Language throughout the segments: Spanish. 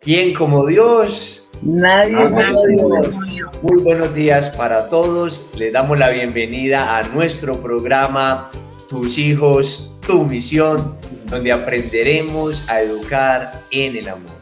¿Quién como Dios? Nadie como Dios. Muy buenos días para todos. Les damos la bienvenida a nuestro programa Tus hijos, tu misión, donde aprenderemos a educar en el amor.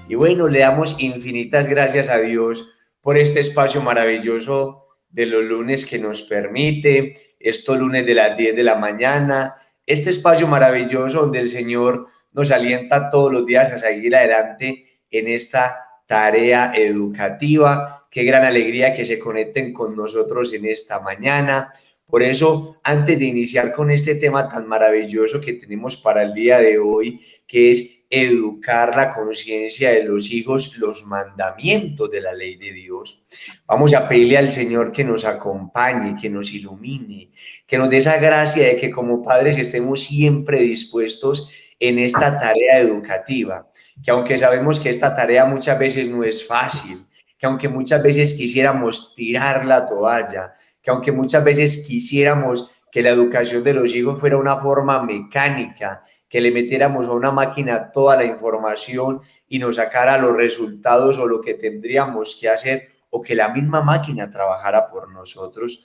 Y bueno, le damos infinitas gracias a Dios por este espacio maravilloso de los lunes que nos permite, estos lunes de las 10 de la mañana, este espacio maravilloso donde el Señor nos alienta todos los días a seguir adelante en esta tarea educativa. Qué gran alegría que se conecten con nosotros en esta mañana. Por eso, antes de iniciar con este tema tan maravilloso que tenemos para el día de hoy, que es educar la conciencia de los hijos, los mandamientos de la ley de Dios, vamos a pedirle al Señor que nos acompañe, que nos ilumine, que nos dé esa gracia de que como padres estemos siempre dispuestos en esta tarea educativa, que aunque sabemos que esta tarea muchas veces no es fácil, que aunque muchas veces quisiéramos tirar la toalla, que aunque muchas veces quisiéramos que la educación de los hijos fuera una forma mecánica, que le metiéramos a una máquina toda la información y nos sacara los resultados o lo que tendríamos que hacer, o que la misma máquina trabajara por nosotros,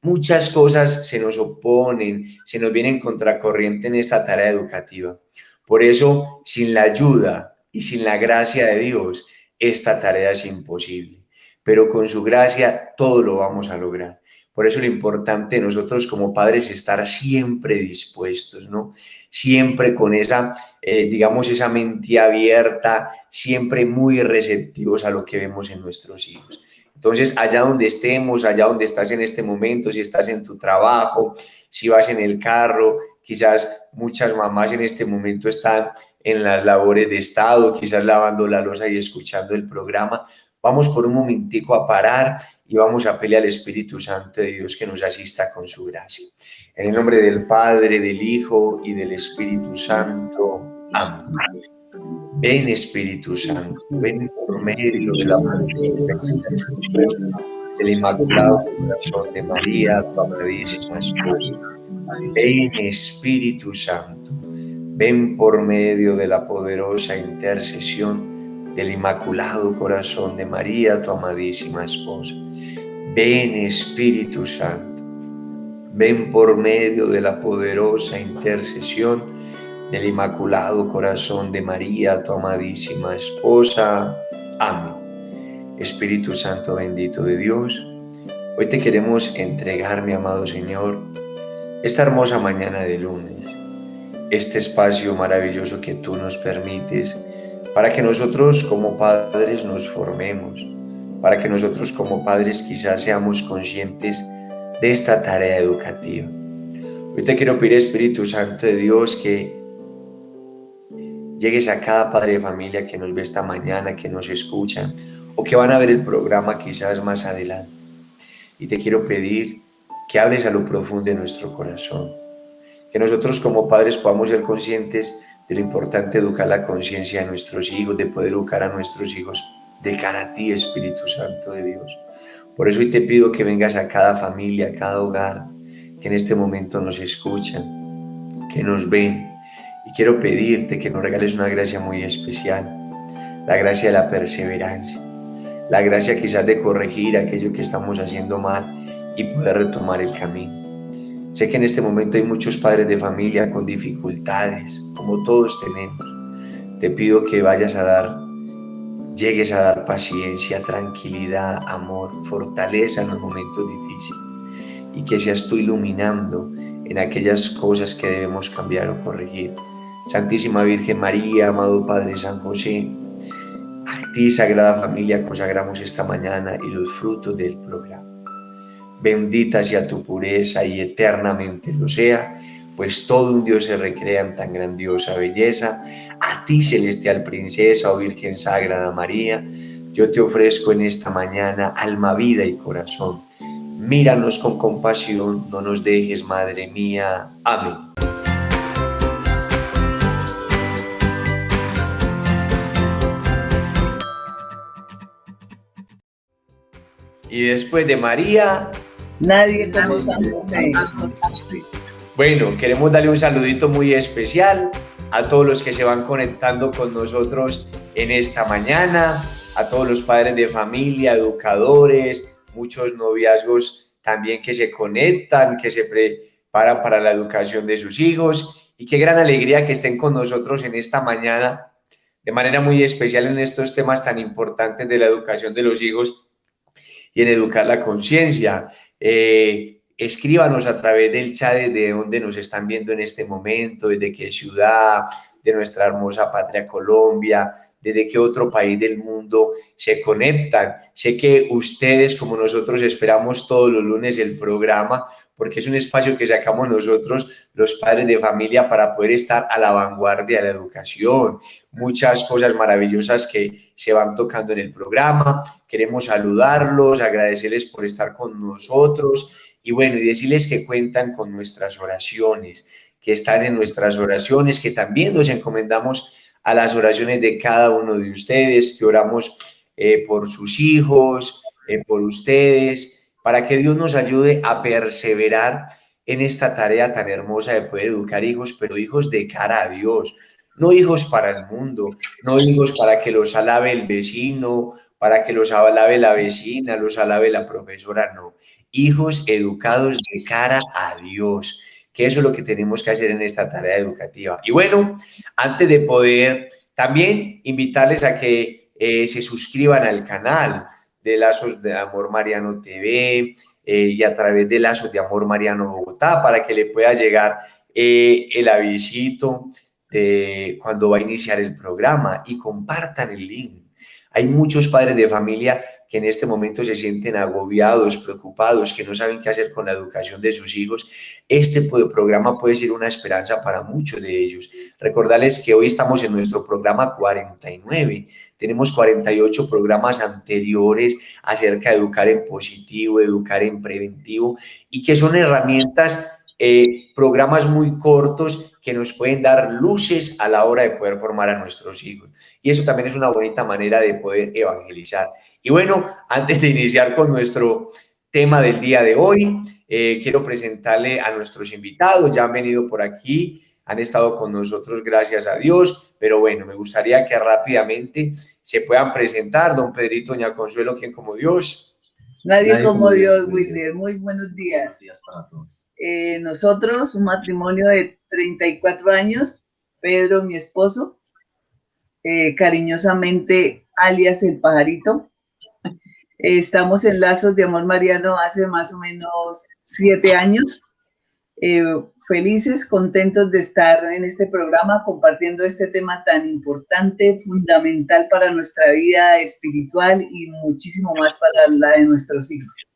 muchas cosas se nos oponen, se nos vienen contracorriente en esta tarea educativa. Por eso, sin la ayuda y sin la gracia de Dios, esta tarea es imposible. Pero con su gracia todo lo vamos a lograr. Por eso lo importante de nosotros como padres es estar siempre dispuestos, ¿no? Siempre con esa, esa mente abierta, siempre muy receptivos a lo que vemos en nuestros hijos. Entonces, allá donde estemos, allá donde estás en este momento, si estás en tu trabajo, si vas en el carro, quizás muchas mamás en este momento están en las labores de Estado, quizás lavando la loza y escuchando el programa. Vamos por un momentico a parar y vamos a pedirle al Espíritu Santo de Dios que nos asista con su gracia. En el nombre del Padre, del Hijo y del Espíritu Santo. Amén. Ven, Espíritu Santo, ven por medio de la del Inmaculado Corazón de María, tu amadísima esposa. Ven, Espíritu Santo, ven por medio de la poderosa intercesión del Inmaculado Corazón de María, tu amadísima esposa. Ven, Espíritu Santo, ven por medio de la poderosa intercesión del Inmaculado Corazón de María, tu amadísima esposa. Amén. Espíritu Santo bendito de Dios, hoy te queremos entregar, mi amado Señor, esta hermosa mañana de lunes, este espacio maravilloso que tú nos permites para que nosotros como padres nos formemos, para que nosotros como padres quizás seamos conscientes de esta tarea educativa. Hoy te quiero pedir, Espíritu Santo de Dios, que llegues a cada padre de familia que nos ve esta mañana, que nos escucha o que van a ver el programa quizás más adelante. Y te quiero pedir que hables a lo profundo de nuestro corazón, que nosotros como padres podamos ser conscientes de lo importante educar la conciencia de nuestros hijos, de poder educar a nuestros hijos de cara a ti, Espíritu Santo de Dios. Por eso hoy te pido que vengas a cada familia, a cada hogar, que en este momento nos escuchan, que nos ven. Y quiero pedirte que nos regales una gracia muy especial, la gracia de la perseverancia, la gracia quizás de corregir aquello que estamos haciendo mal y poder retomar el camino. Sé que en este momento hay muchos padres de familia con dificultades, como todos tenemos. Te pido que llegues a dar paciencia, tranquilidad, amor, fortaleza en los momentos difíciles y que seas tú iluminando en aquellas cosas que debemos cambiar o corregir. Santísima Virgen María, amado Padre San José, a ti, Sagrada Familia, consagramos esta mañana y los frutos del programa. Bendita sea tu pureza y eternamente lo sea, pues todo un Dios se recrea en tan grandiosa belleza. A ti, celestial princesa o Virgen Sagrada María, yo te ofrezco en esta mañana alma, vida y corazón. Míranos con compasión, no nos dejes, Madre mía. Amén. Y después de María, nadie como San José. Bueno, queremos darle un saludito muy especial a todos los que se van conectando con nosotros en esta mañana, a todos los padres de familia, educadores, muchos noviazgos también que se conectan, que se preparan para la educación de sus hijos, y qué gran alegría que estén con nosotros en esta mañana, de manera muy especial en estos temas tan importantes de la educación de los hijos y en educar la conciencia. Escríbanos a través del chat de donde nos están viendo en este momento, desde qué ciudad, de nuestra hermosa patria Colombia, desde qué otro país del mundo se conectan. Sé que ustedes, como nosotros, esperamos todos los lunes el programa, porque es un espacio que sacamos nosotros, los padres de familia, para poder estar a la vanguardia de la educación. Muchas cosas maravillosas que se van tocando en el programa. Queremos saludarlos, agradecerles por estar con nosotros y bueno, y decirles que cuentan con nuestras oraciones, que están en nuestras oraciones, que también nos encomendamos a las oraciones de cada uno de ustedes, que oramos por sus hijos, por ustedes, para que Dios nos ayude a perseverar en esta tarea tan hermosa de poder educar hijos, pero hijos de cara a Dios, no hijos para el mundo, no hijos para que los alabe el vecino, para que los alabe la vecina, los alabe la profesora, no. Hijos educados de cara a Dios, que eso es lo que tenemos que hacer en esta tarea educativa. Y bueno, antes de poder también invitarles a que se suscriban al canal de Lazos de Amor Mariano TV y a través de Lazos de Amor Mariano Bogotá, para que le pueda llegar el avisito de cuando va a iniciar el programa, y compartan el link. Hay muchos padres de familia que en este momento se sienten agobiados, preocupados, que no saben qué hacer con la educación de sus hijos. Este programa puede ser una esperanza para muchos de ellos. Recordarles que hoy estamos en nuestro programa 49. Tenemos 48 programas anteriores acerca de educar en positivo, educar en preventivo, y que son herramientas, programas muy cortos que nos pueden dar luces a la hora de poder formar a nuestros hijos. Y eso también es una bonita manera de poder evangelizar. Y bueno, antes de iniciar con nuestro tema del día de hoy, quiero presentarle a nuestros invitados. Ya han venido por aquí, han estado con nosotros, gracias a Dios, pero bueno, me gustaría que rápidamente se puedan presentar. Don Pedrito, doña Consuelo, ¿quién como Dios? Nadie como Dios, Wilmer. Muy buenos días. Buenos días para todos. Nosotros, un matrimonio de 34 años, Pedro, mi esposo, cariñosamente alias El Pajarito. Estamos en Lazos de Amor Mariano hace más o menos 7 años. Felices, contentos de estar en este programa compartiendo este tema tan importante, fundamental para nuestra vida espiritual y muchísimo más para la de nuestros hijos.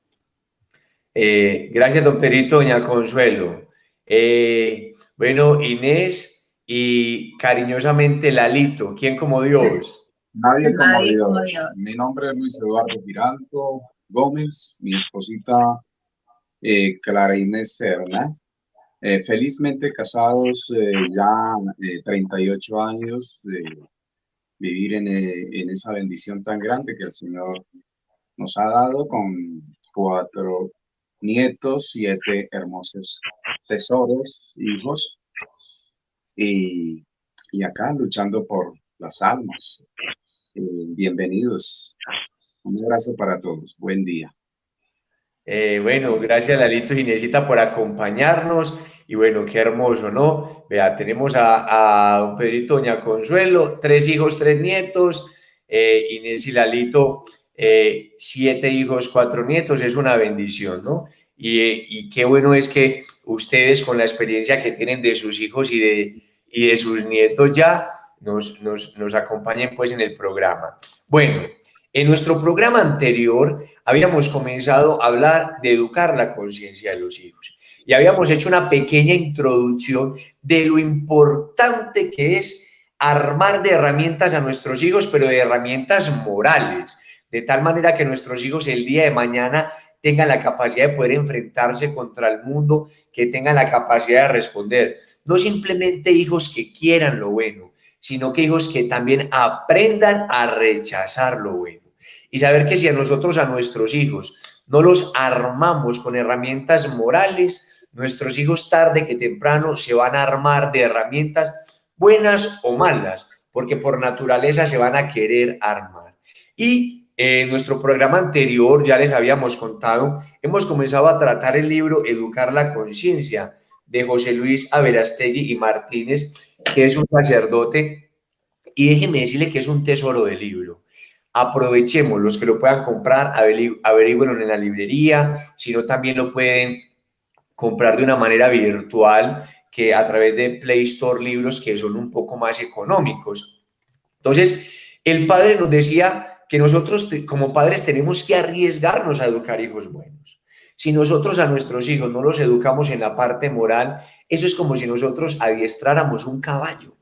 Gracias, don Pedrito, doña Consuelo. Bueno, Inés y cariñosamente Lalito, ¿quién como Dios? Nadie como Dios. Mi nombre es Luis Eduardo Giraldo Gómez, mi esposita Clara Inés Serna. Felizmente casados ya 38 años de vivir en esa bendición tan grande que el Señor nos ha dado, con 4 nietos, 7 hermosos tesoros, hijos, y acá luchando por las almas. Bienvenidos. Un abrazo para todos. Buen día. Bueno, gracias Lalito y Inesita por acompañarnos. Y bueno, qué hermoso, ¿no? Vea, tenemos a don Pedrito, doña Consuelo, 3 hijos, 3 nietos. Inés y Lalito, 7 hijos, 4 nietos. Es una bendición, ¿no? Y qué bueno es que ustedes, con la experiencia que tienen de sus hijos y de sus nietos, ya nos acompañen pues en el programa. Bueno, en nuestro programa anterior habíamos comenzado a hablar de educar la conciencia de los hijos y habíamos hecho una pequeña introducción de lo importante que es armar de herramientas a nuestros hijos, pero de herramientas morales, de tal manera que nuestros hijos el día de mañana tengan la capacidad de poder enfrentarse contra el mundo, que tengan la capacidad de responder. No simplemente hijos que quieran lo bueno, sino que hijos que también aprendan a rechazar lo bueno. Y saber que si a nosotros, a nuestros hijos, no los armamos con herramientas morales, nuestros hijos tarde que temprano se van a armar de herramientas buenas o malas, porque por naturaleza se van a querer armar. Y en nuestro programa anterior, ya les habíamos contado, hemos comenzado a tratar el libro Educar la Conciencia, de José Luis Averastegui y Martínez, que es un sacerdote, y déjenme decirle que es un tesoro de libro. Aprovechemos los que lo puedan comprar, averígüenlo en la librería, si no también lo pueden comprar de una manera virtual, que a través de Play Store libros que son un poco más económicos. Entonces, el padre nos decía que nosotros como padres tenemos que arriesgarnos a educar hijos buenos. Si nosotros a nuestros hijos no los educamos en la parte moral, eso es como si nosotros adiestráramos un caballo.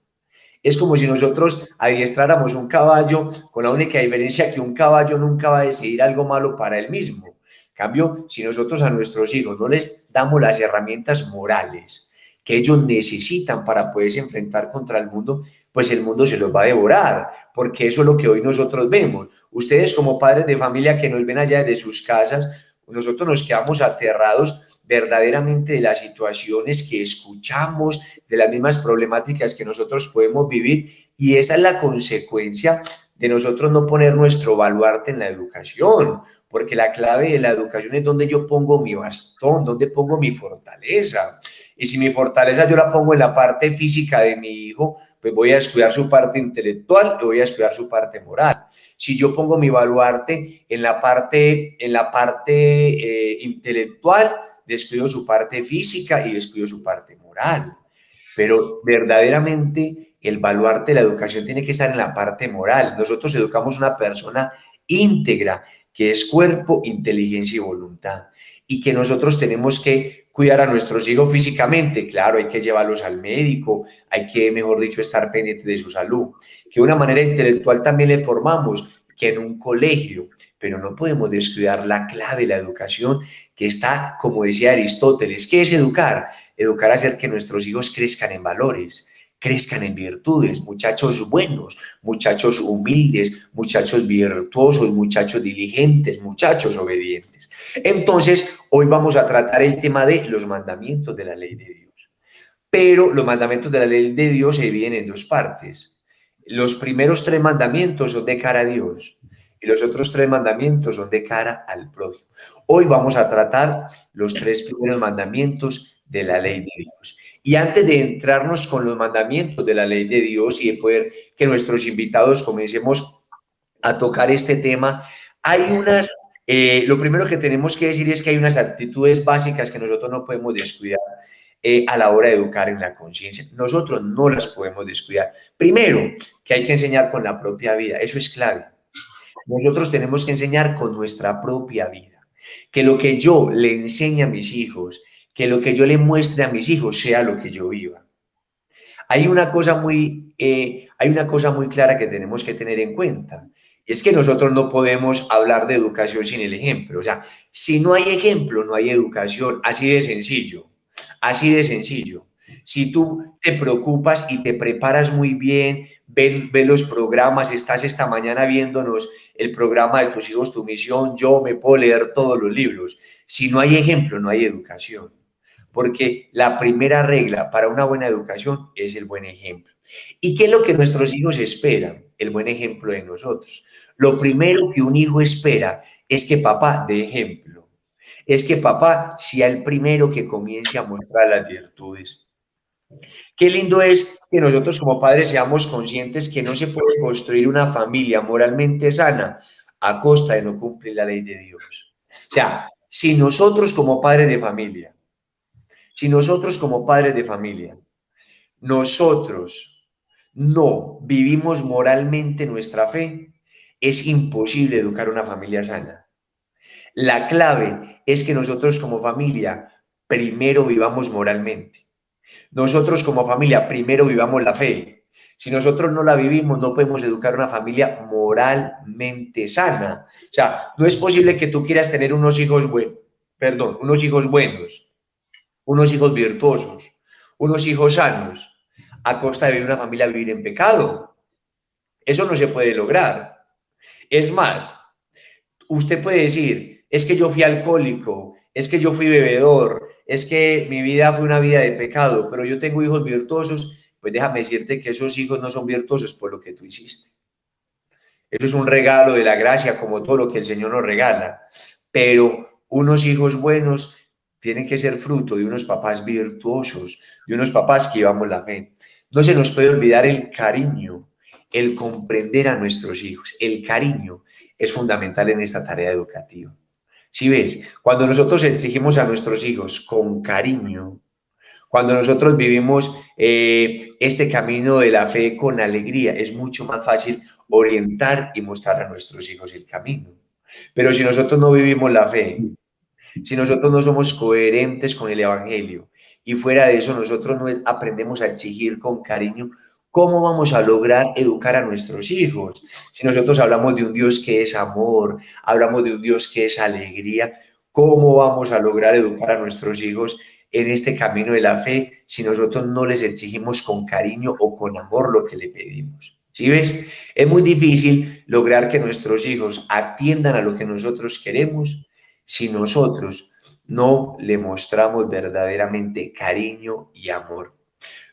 Es como si nosotros adiestráramos un caballo, con la única diferencia que un caballo nunca va a decidir algo malo para él mismo. En cambio, si nosotros a nuestros hijos no les damos las herramientas morales que ellos necesitan para poderse enfrentar contra el mundo, pues el mundo se los va a devorar, porque eso es lo que hoy nosotros vemos. Ustedes como padres de familia que nos ven allá desde sus casas, nosotros nos quedamos aterrados verdaderamente de las situaciones que escuchamos, de las mismas problemáticas que nosotros podemos vivir, y esa es la consecuencia de nosotros no poner nuestro baluarte en la educación, porque la clave de la educación es donde yo pongo mi bastón, donde pongo mi fortaleza. Y si mi fortaleza yo la pongo en la parte física de mi hijo, pues voy a descuidar su parte intelectual y voy a descuidar su parte moral. Si yo pongo mi baluarte en la parte intelectual, descuido su parte física y descuido su parte moral. Pero verdaderamente el baluarte de la educación tiene que estar en la parte moral. Nosotros educamos una persona íntegra, que es cuerpo, inteligencia y voluntad. Y que nosotros tenemos que cuidar a nuestros hijos físicamente. Claro, hay que llevarlos al médico, hay que, mejor dicho, estar pendiente de su salud. Que de una manera intelectual también le formamos, que en un colegio, pero no podemos descuidar la clave de la educación, que está, como decía Aristóteles. ¿Qué es educar? Educar a hacer que nuestros hijos crezcan en valores, crezcan en virtudes, muchachos buenos, muchachos humildes, muchachos virtuosos, muchachos diligentes, muchachos obedientes. Entonces, hoy vamos a tratar el tema de los mandamientos de la ley de Dios. Pero los mandamientos de la ley de Dios se dividen en dos partes. Los primeros 3 mandamientos son de cara a Dios y los otros 3 mandamientos son de cara al prójimo. Hoy vamos a tratar los 3 primeros mandamientos de la ley de Dios. Y antes de entrarnos con los mandamientos de la ley de Dios y de poder que nuestros invitados comencemos a tocar este tema, hay unas, lo primero que tenemos que decir es que hay unas actitudes básicas que nosotros no podemos descuidar a la hora de educar en la conciencia. Nosotros no las podemos descuidar. Primero, que hay que enseñar con la propia vida, eso es clave. Nosotros tenemos que enseñar con nuestra propia vida. Que lo que yo le enseñe a mis hijos, que lo que yo le muestre a mis hijos sea lo que yo viva. Hay una cosa muy clara que tenemos que tener en cuenta, y es que nosotros no podemos hablar de educación sin el ejemplo. O sea, si no hay ejemplo, no hay educación, así de sencillo. Así de sencillo. Si tú te preocupas y te preparas muy bien, ve los programas, estás esta mañana viéndonos el programa de Tus hijos, tu misión, yo me puedo leer todos los libros. Si no hay ejemplo, no hay educación. Porque la primera regla para una buena educación es el buen ejemplo. ¿Y qué es lo que nuestros hijos esperan? El buen ejemplo de nosotros. Lo primero que un hijo espera es que papá dé ejemplo. Es que papá sea el primero que comience a mostrar las virtudes. Qué lindo es que nosotros como padres seamos conscientes que no se puede construir una familia moralmente sana a costa de no cumplir la ley de Dios. O sea, si nosotros como padres de familia, nosotros no vivimos moralmente nuestra fe, es imposible educar una familia sana. La clave es que nosotros como familia primero vivamos moralmente. Nosotros como familia primero vivamos la fe. Si nosotros no la vivimos, no podemos educar una familia moralmente sana. O sea, no es posible que tú quieras tener unos hijos buenos, unos hijos virtuosos, unos hijos sanos, a costa de una familia vivir en pecado. Eso no se puede lograr. Es más, usted puede decir, es que yo fui alcohólico, es que yo fui bebedor, es que mi vida fue una vida de pecado, pero yo tengo hijos virtuosos. pues déjame decirte que esos hijos no son virtuosos por lo que tú hiciste. Eso es un regalo de la gracia, como todo lo que el Señor nos regala. Pero unos hijos buenos tienen que ser fruto de unos papás virtuosos, de unos papás que llevamos la fe. No se nos puede olvidar el cariño, el comprender a nuestros hijos. El cariño es fundamental en esta tarea educativa. ¿Sí ves? Cuando nosotros exigimos a nuestros hijos con cariño, cuando nosotros vivimos este camino de la fe con alegría, es mucho más fácil orientar y mostrar a nuestros hijos el camino. Pero si nosotros no vivimos la fe, si nosotros no somos coherentes con el Evangelio y fuera de eso nosotros no aprendemos a exigir con cariño, ¿cómo vamos a lograr educar a nuestros hijos? Si nosotros hablamos de un Dios que es amor, hablamos de un Dios que es alegría, ¿cómo vamos a lograr educar a nuestros hijos en este camino de la fe si nosotros no les exigimos con cariño o con amor lo que le pedimos? ¿Sí ves? Es muy difícil lograr que nuestros hijos atiendan a lo que nosotros queremos si nosotros no le mostramos verdaderamente cariño y amor.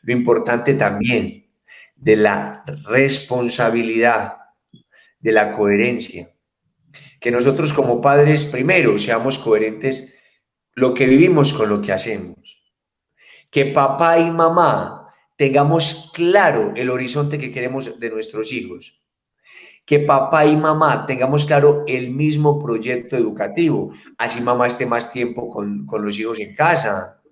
Lo importante también de la responsabilidad, de la coherencia, que nosotros como padres primero seamos coherentes lo que vivimos con lo que hacemos, que papá y mamá tengamos claro el horizonte que queremos de nuestros hijos, que papá y mamá tengamos claro el mismo proyecto educativo, así mamá esté más tiempo con los hijos en casa,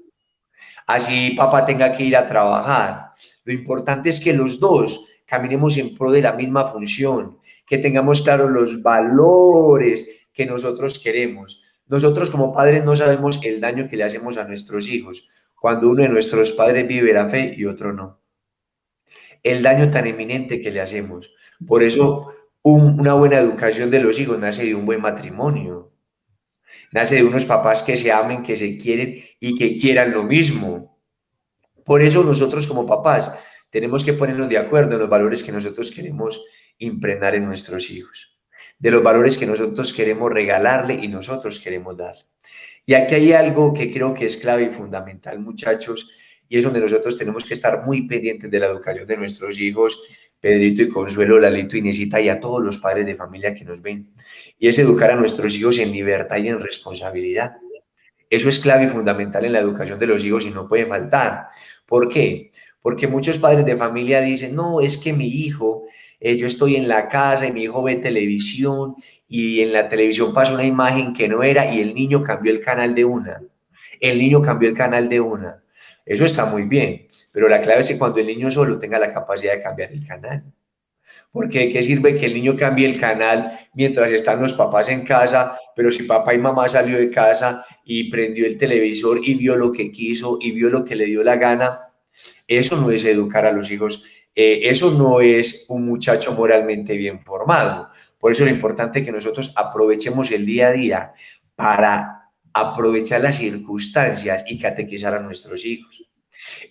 así papá tenga que ir a trabajar. Lo importante es que los dos caminemos en pro de la misma función, que tengamos claros los valores que nosotros queremos. Nosotros como padres no sabemos el daño que le hacemos a nuestros hijos cuando uno de nuestros padres vive la fe y otro no. El daño tan eminente que le hacemos. Por eso una buena educación de los hijos nace de un buen matrimonio, nace de unos papás que se amen, que se quieren y que quieran lo mismo. Por eso nosotros como papás tenemos que ponernos de acuerdo en los valores que nosotros queremos impregnar en nuestros hijos, de los valores que nosotros queremos regalarle y nosotros queremos dar. Y aquí hay algo que creo que es clave y fundamental, muchachos, y es donde nosotros tenemos que estar muy pendientes de la educación de nuestros hijos, Pedrito y Consuelo, Lalito y Inesita, y a todos los padres de familia que nos ven, y es educar a nuestros hijos en libertad y en responsabilidad. Eso es clave y fundamental en la educación de los hijos y no puede faltar. ¿Por qué? Porque muchos padres de familia dicen, no, es que mi hijo, yo estoy en la casa y mi hijo ve televisión y en la televisión pasa una imagen que no era y el niño cambió el canal de una. El niño cambió el canal de una. Eso está muy bien, pero la clave es que cuando el niño solo tenga la capacidad de cambiar el canal. Porque ¿qué sirve que el niño cambie el canal mientras están los papás en casa? Pero si papá y mamá salió de casa y prendió el televisor y vio lo que quiso y vio lo que le dio la gana, eso no es educar a los hijos, eso no es un muchacho moralmente bien formado. Por eso es lo importante que nosotros aprovechemos el día a día para aprovechar las circunstancias y catequizar a nuestros hijos.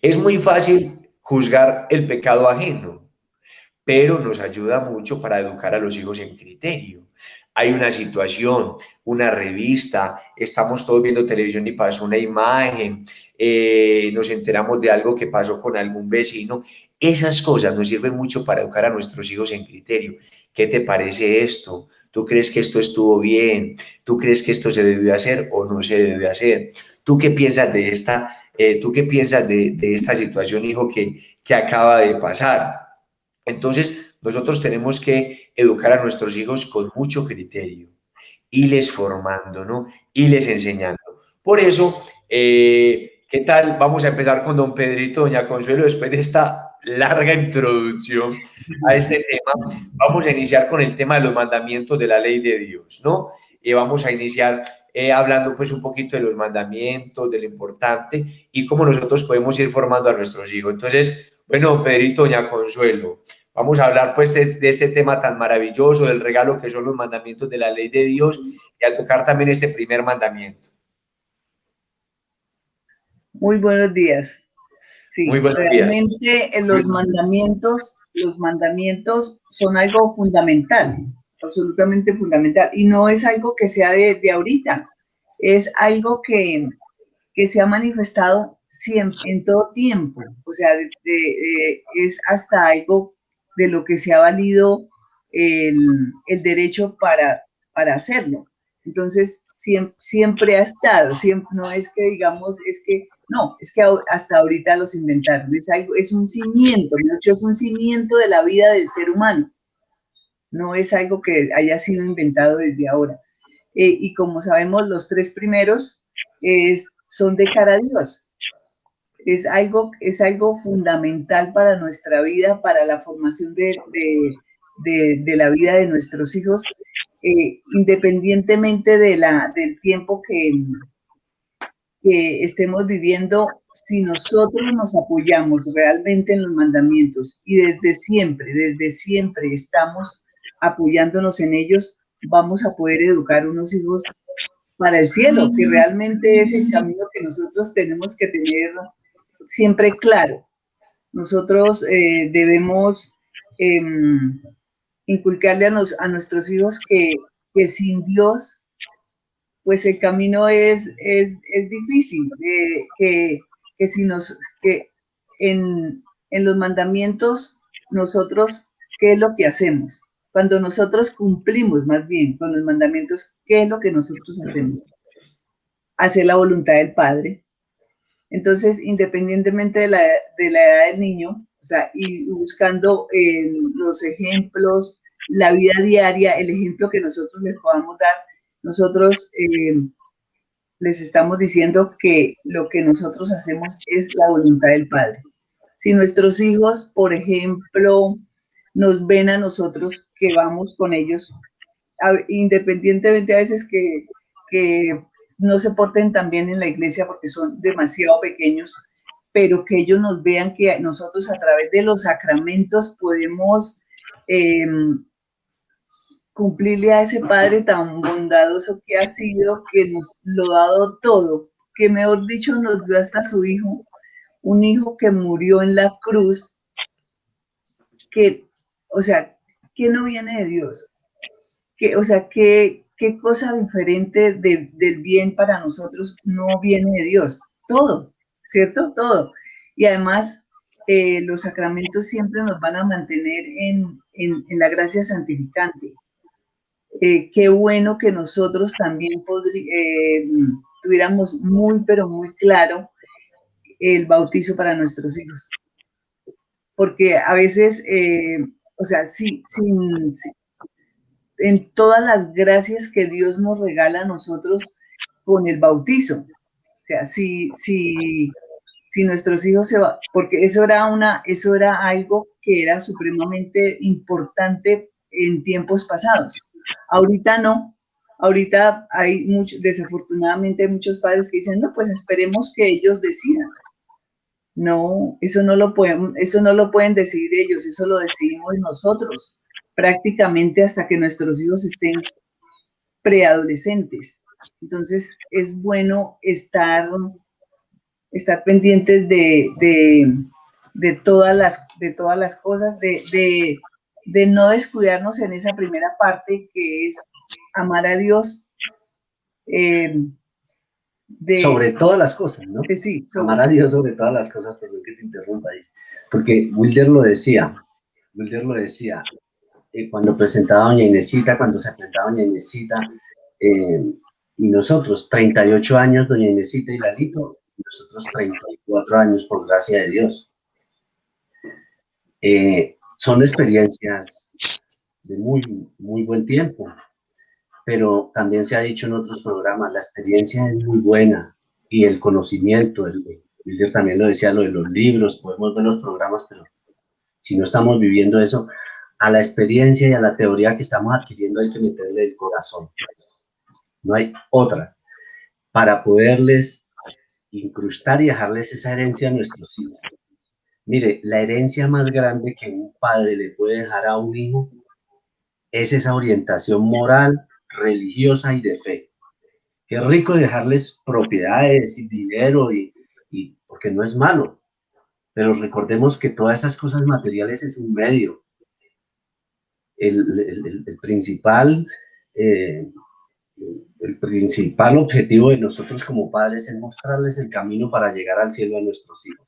Es muy fácil juzgar el pecado ajeno, pero nos ayuda mucho para educar a los hijos en criterio. Hay una situación, una revista, estamos todos viendo televisión y pasó una imagen, nos enteramos de algo que pasó con algún vecino. Esas cosas nos sirven mucho para educar a nuestros hijos en criterio. ¿Qué te parece esto? ¿Tú crees que esto estuvo bien? ¿Tú crees que esto se debió hacer o no se debe hacer? ¿Tú qué piensas de esta, de esta situación, hijo, que acaba de pasar? Entonces, nosotros tenemos que educar a nuestros hijos con mucho criterio, irles formando, ¿no? Irles enseñando. Por eso, ¿qué tal? Vamos a empezar con don Pedrito, doña Consuelo, después de esta larga introducción a este tema. Vamos a iniciar con el tema de los mandamientos de la ley de Dios, ¿no? Y vamos a iniciar hablando pues un poquito de los mandamientos, de lo importante y cómo nosotros podemos ir formando a nuestros hijos. Entonces, bueno, Pedrito, doña Consuelo, vamos a hablar pues de este tema tan maravilloso, del regalo que son los mandamientos de la ley de Dios y a tocar también este primer mandamiento. Muy buenos días. Sí, muy buenos realmente días. Los mandamientos son algo fundamental, absolutamente fundamental, y no es algo que sea de ahorita, es algo que se ha manifestado siempre, en todo tiempo, o sea, es hasta algo de lo que se ha valido el derecho para hacerlo. Entonces, siempre ha estado, siempre, no es que digamos, no, es que hasta ahorita los inventaron, es un cimiento, mucho es un cimiento de la vida del ser humano, no es algo que haya sido inventado desde ahora. Y como sabemos, los 3 primeros son de cara a Dios. Es algo fundamental para nuestra vida, para la formación de la vida de nuestros hijos, independientemente del tiempo que estemos viviendo. Si nosotros nos apoyamos realmente en los mandamientos y desde siempre estamos apoyándonos en ellos, vamos a poder educar unos hijos para el cielo, que realmente es el camino que nosotros tenemos que tener siempre claro. Nosotros debemos inculcarle a nuestros hijos que sin Dios, pues el camino es difícil, que si que en los mandamientos nosotros, ¿qué es lo que hacemos? Cuando nosotros cumplimos más bien con los mandamientos, ¿qué es lo que nosotros hacemos? Hacer la voluntad del Padre. Entonces, independientemente de la edad del niño, o sea, y buscando los ejemplos, la vida diaria, el ejemplo que nosotros les podamos dar, nosotros les estamos diciendo que lo que nosotros hacemos es la voluntad del Padre. Si nuestros hijos, por ejemplo, nos ven a nosotros que vamos con ellos, independientemente a veces que no se porten tan bien en la iglesia porque son demasiado pequeños, pero que ellos nos vean que nosotros a través de los sacramentos podemos cumplirle a ese Padre tan bondadoso que ha sido, que nos lo ha dado todo, que mejor dicho nos dio hasta su hijo, un hijo que murió en la cruz, que, o sea, que no viene de Dios, que, o sea, qué cosa diferente del bien para nosotros no viene de Dios, todo, ¿cierto? Todo. Y además, los sacramentos siempre nos van a mantener en la gracia santificante. Qué bueno que nosotros también tuviéramos muy, pero muy claro el bautizo para nuestros hijos. Porque a veces, o sea, en todas las gracias que Dios nos regala a nosotros con el bautizo. O sea, si nuestros hijos se van, porque eso era algo que era supremamente importante en tiempos pasados. Ahorita no. Ahorita hay desafortunadamente muchos padres que dicen, no, pues esperemos que ellos decidan. No, eso no lo pueden decidir ellos, eso lo decidimos nosotros, prácticamente hasta que nuestros hijos estén preadolescentes. Entonces es bueno estar pendientes de todas las cosas, de no descuidarnos en esa primera parte que es amar a Dios. Sobre todas las cosas, ¿no? Sí, amar a Dios sobre todas las cosas, perdón que te interrumpa, porque Wilder lo decía, cuando presentaba a doña Inesita, cuando se presentaba a doña Inesita, y nosotros, 38 años, doña Inesita y Lalito, y nosotros 34 años, por gracia de Dios. Son experiencias de muy, muy buen tiempo, pero también se ha dicho en otros programas, la experiencia es muy buena, y el conocimiento, Wilder también lo decía, lo de los libros, podemos ver los programas, pero si no estamos viviendo eso, a la experiencia y a la teoría que estamos adquiriendo hay que meterle el corazón. No hay otra. Para poderles incrustar y dejarles esa herencia a nuestros hijos. Mire, la herencia más grande que un padre le puede dejar a un hijo es esa orientación moral, religiosa y de fe. Qué rico dejarles propiedades y dinero, y porque no es malo, pero recordemos que todas esas cosas materiales es un medio. El principal el principal objetivo de nosotros como padres es mostrarles el camino para llegar al cielo a nuestros hijos.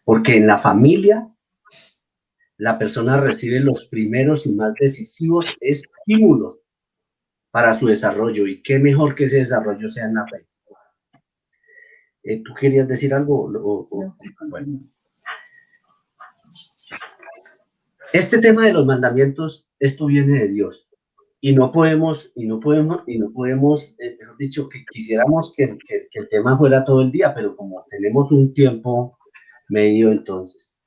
Porque en la familia, la persona recibe los primeros y más decisivos estímulos para su desarrollo. Y qué mejor que ese desarrollo sea en la fe. ¿Tú querías decir algo? Bueno. Este tema de los mandamientos, esto viene de Dios. Y no podemos, mejor dicho, que quisiéramos que el tema fuera todo el día, pero como tenemos un tiempo medio, entonces,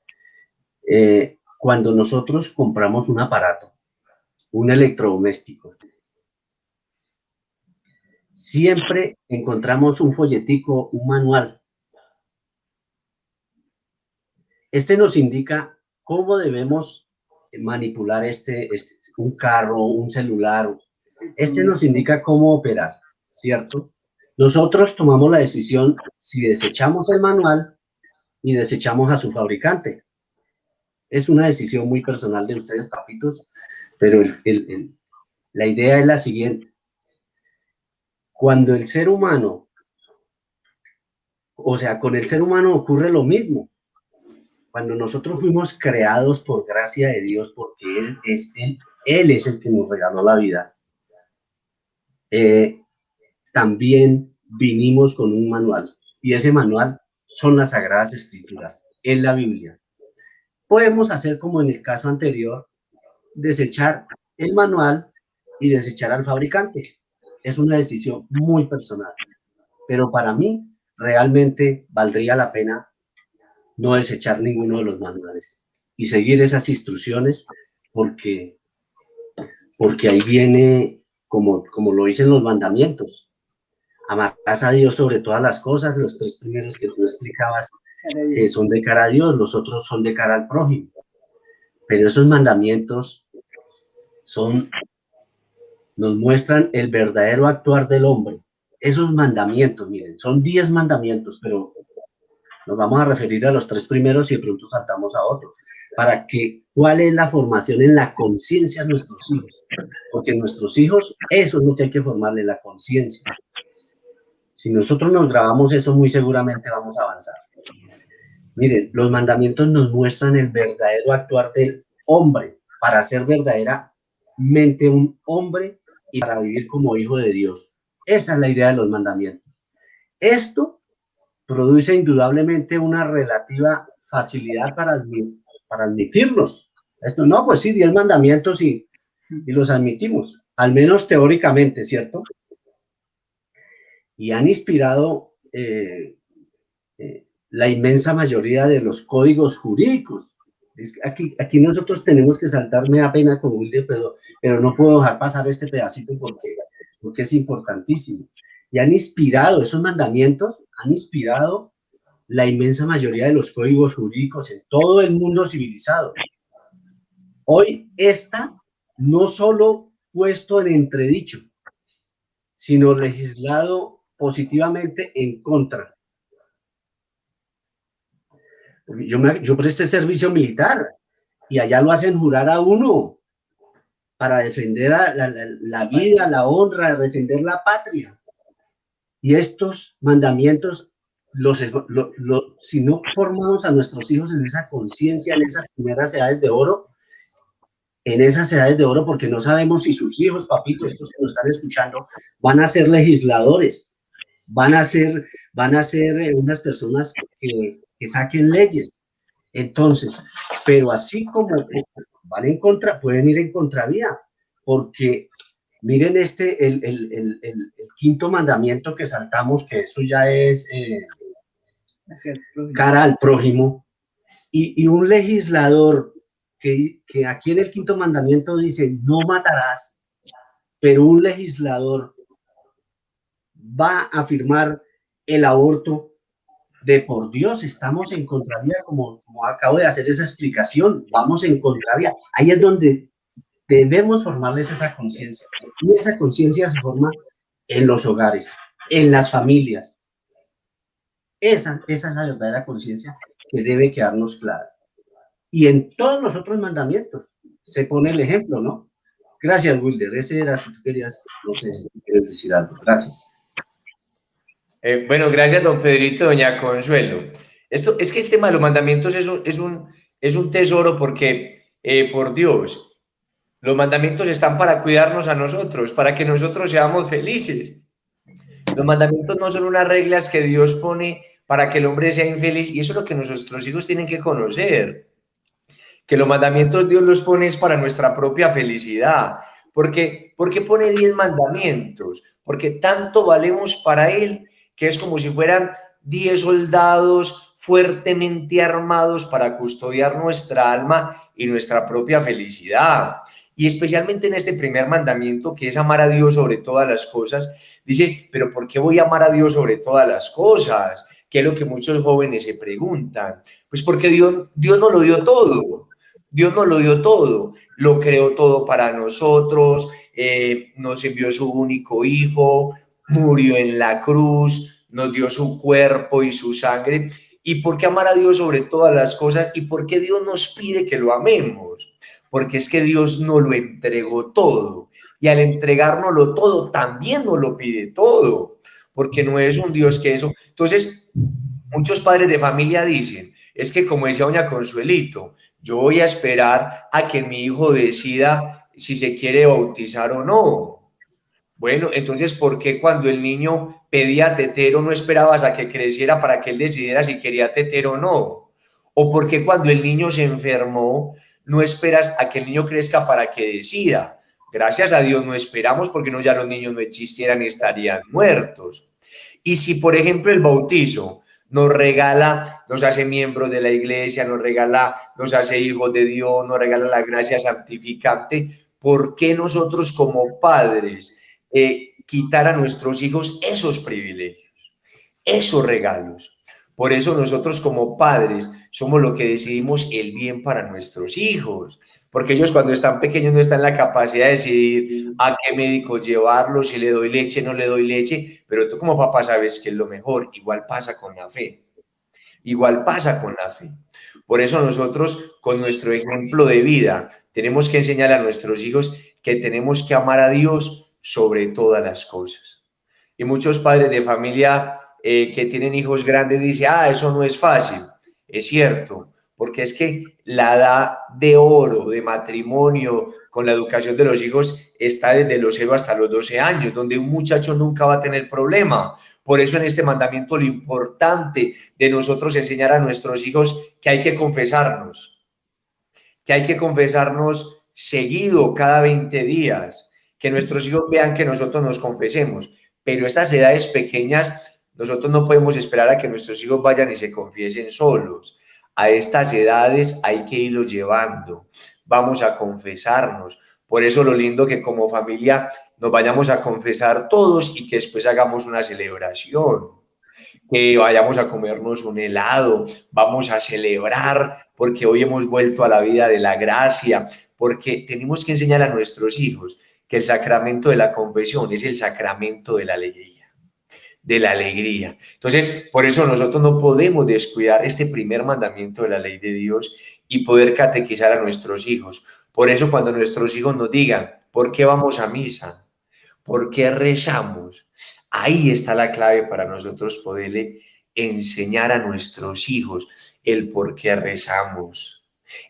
cuando nosotros compramos un aparato, un electrodoméstico, siempre encontramos un folletico, un manual. Este nos indica cómo debemos manipular un carro, un celular. Este nos indica cómo operar, ¿cierto? Nosotros tomamos la decisión si desechamos el manual y desechamos a su fabricante. Es una decisión muy personal de ustedes, papitos, pero la idea es la siguiente. Cuando el ser humano, con el ser humano ocurre lo mismo. Cuando nosotros fuimos creados por gracia de Dios, porque Él es el que nos regaló la vida, también vinimos con un manual, y ese manual son las Sagradas Escrituras, en la Biblia. Podemos hacer como en el caso anterior, desechar el manual y desechar al fabricante. Es una decisión muy personal, pero para mí realmente valdría la pena no desechar ninguno de los manuales y seguir esas instrucciones, porque ahí viene, como lo dicen los mandamientos: amarás a Dios sobre todas las cosas. Los 3 primeros que tú explicabas, que son de cara a Dios, los otros son de cara al prójimo. Pero esos mandamientos nos muestran el verdadero actuar del hombre. Esos mandamientos, miren, son 10 mandamientos, pero nos vamos a referir a los 3 primeros y de pronto saltamos a otro. ¿Cuál es la formación en la conciencia de nuestros hijos? Porque nuestros hijos, eso es lo que hay que formarle, la conciencia. Si nosotros nos grabamos eso, muy seguramente vamos a avanzar. Miren, los mandamientos nos muestran el verdadero actuar del hombre para ser verdaderamente un hombre y para vivir como hijo de Dios. Esa es la idea de los mandamientos. Esto produce indudablemente una relativa facilidad para admitirlos. Esto no, pues sí, 10 mandamientos y los admitimos, al menos teóricamente, ¿cierto? Y han inspirado la inmensa mayoría de los códigos jurídicos. Aquí nosotros tenemos que saltar, me da pena con Wilde, pero no puedo dejar pasar este pedacito porque es importantísimo. Y esos mandamientos han inspirado la inmensa mayoría de los códigos jurídicos en todo el mundo civilizado. Hoy está no solo puesto en entredicho, sino legislado positivamente en contra. Yo presté servicio militar y allá lo hacen jurar a uno para defender la vida, la honra, defender la patria. Y estos mandamientos, si no formamos a nuestros hijos en esa conciencia, en esas primeras edades de oro, porque no sabemos si sus hijos, papitos, estos que nos están escuchando, van a ser legisladores, van a ser unas personas que saquen leyes. Entonces, pero así como van en contra, pueden ir en contravía, porque miren el 5.º mandamiento que saltamos, que eso ya es cara al prójimo, y un legislador que aquí en el 5.º mandamiento dice no matarás, pero un legislador va a afirmar el aborto. De por Dios, estamos en contravía, como acabo de hacer esa explicación, vamos en contravía. Ahí es donde debemos formarles esa conciencia, y esa conciencia se forma en los hogares, en las familias. Esa es la verdadera conciencia que debe quedarnos clara. Y en todos los otros mandamientos se pone el ejemplo, ¿no? Gracias, Wilder. Ese era, si tú querías, no sé si tú quieres decir algo. Gracias. Bueno, gracias, don Pedrito, doña Consuelo. Es que el tema de los mandamientos es un tesoro porque, por Dios, los mandamientos están para cuidarnos a nosotros, para que nosotros seamos felices. Los mandamientos no son unas reglas que Dios pone para que el hombre sea infeliz, y eso es lo que nuestros hijos tienen que conocer, que los mandamientos Dios los pone es para nuestra propia felicidad. ¿Por qué pone 10 mandamientos? Porque tanto valemos para Él, que es como si fueran 10 soldados fuertemente armados para custodiar nuestra alma y nuestra propia felicidad. Y especialmente en este primer mandamiento, que es amar a Dios sobre todas las cosas, dice, pero ¿por qué voy a amar a Dios sobre todas las cosas? Que es lo que muchos jóvenes se preguntan. Pues porque Dios no lo dio todo. Dios nos lo dio todo, lo creó todo para nosotros, nos envió su único hijo, murió en la cruz, nos dio su cuerpo y su sangre. ¿Y por qué amar a Dios sobre todas las cosas? ¿Y por qué Dios nos pide que lo amemos? Porque es que Dios nos lo entregó todo. Y al entregárnoslo todo, también nos lo pide todo. Porque no es un Dios que eso. Entonces, muchos padres de familia dicen, es que como decía doña Consuelito, yo voy a esperar a que mi hijo decida si se quiere bautizar o no. Bueno, entonces, ¿por qué cuando el niño pedía tetero no esperabas a que creciera para que él decidiera si quería tetero o no? ¿O por qué cuando el niño se enfermó no esperas a que el niño crezca para que decida? Gracias a Dios no esperamos, porque no, ya los niños no existieran y estarían muertos. Y si, por ejemplo, el bautizo nos regala, nos hace miembros de la iglesia, nos hace hijos de Dios, nos regala la gracia santificante, ¿por qué nosotros como padres quitar a nuestros hijos esos privilegios, esos regalos? Por eso nosotros como padres somos los que decidimos el bien para nuestros hijos, porque ellos cuando están pequeños no están en la capacidad de decidir a qué médico llevarlos, si le doy leche, no le doy leche, pero tú como papá sabes que es lo mejor. Igual pasa con la fe, igual pasa con la fe. Por eso nosotros, con nuestro ejemplo de vida, tenemos que enseñar a nuestros hijos que tenemos que amar a Dios sobre todas las cosas. Y muchos padres de familia que tienen hijos grandes dicen, eso no es fácil. Es cierto, porque es que la edad de oro, de matrimonio, con la educación de los hijos, está desde los 0 hasta los 12 años, donde un muchacho nunca va a tener problema. Por eso en este mandamiento lo importante de nosotros enseñar a nuestros hijos que hay que confesarnos seguido, cada 20 días, que nuestros hijos vean que nosotros nos confesemos. Pero estas edades pequeñas, nosotros no podemos esperar a que nuestros hijos vayan y se confiesen solos. A estas edades hay que irlos llevando. Vamos a confesarnos. Por eso lo lindo que como familia nos vayamos a confesar todos y que después hagamos una celebración, que vayamos a comernos un helado, vamos a celebrar porque hoy hemos vuelto a la vida de la gracia, porque tenemos que enseñar a nuestros hijos que el sacramento de la confesión es el sacramento de la alegría, de la alegría. Entonces, por eso nosotros no podemos descuidar este primer mandamiento de la ley de Dios y poder catequizar a nuestros hijos. Por eso cuando nuestros hijos nos digan, ¿por qué vamos a misa? ¿Por qué rezamos? Ahí está la clave para nosotros poderle enseñar a nuestros hijos el por qué rezamos,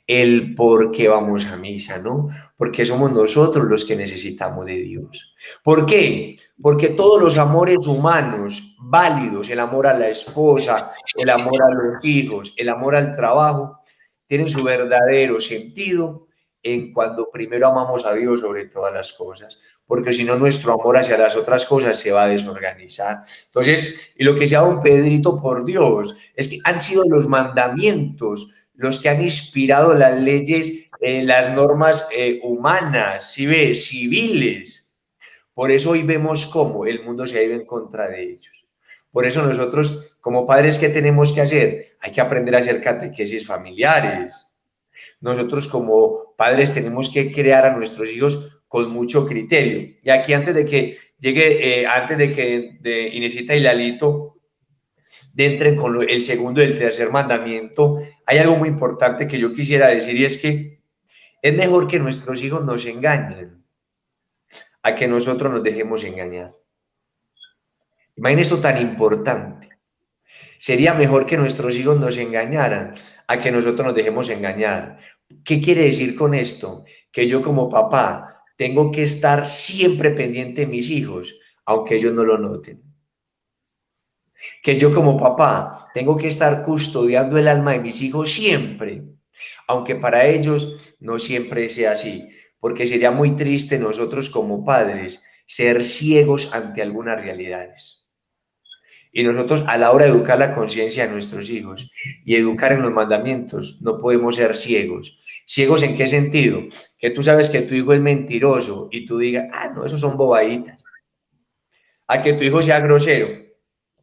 el por qué vamos a misa, ¿no? Porque somos nosotros los que necesitamos de Dios. ¿Por qué? Porque todos los amores humanos válidos, el amor a la esposa, el amor a los hijos, el amor al trabajo, tienen su verdadero sentido en cuando primero amamos a Dios sobre todas las cosas, porque si no nuestro amor hacia las otras cosas se va a desorganizar. Entonces, y lo que sea don Pedrito, por Dios, es que han sido los mandamientos los que han inspirado las leyes, las normas humanas, ¿sí ves? Civiles. Por eso hoy vemos cómo el mundo se ha ido en contra de ellos. Por eso nosotros, como padres, ¿qué tenemos que hacer? Hay que aprender a hacer catequesis familiares. Nosotros como padres tenemos que crear a nuestros hijos con mucho criterio. Y aquí antes de que llegue, antes de que Inesita y Lalito entren con el segundo y el tercer mandamiento, hay algo muy importante que yo quisiera decir y es que es mejor que nuestros hijos nos engañen a que nosotros nos dejemos engañar. Imaginen eso tan importante. Sería mejor que nuestros hijos nos engañaran a que nosotros nos dejemos engañar. ¿Qué quiere decir con esto? Que yo como papá tengo que estar siempre pendiente de mis hijos, aunque ellos no lo noten. Que yo como papá tengo que estar custodiando el alma de mis hijos siempre, aunque para ellos no siempre sea así, porque sería muy triste nosotros como padres ser ciegos ante algunas realidades. Y nosotros a la hora de educar la conciencia de nuestros hijos y educar en los mandamientos, no podemos ser ciegos. ¿Ciegos en qué sentido? Que tú sabes que tu hijo es mentiroso y tú digas, ah, no, esos son bobaditas. A que tu hijo sea grosero.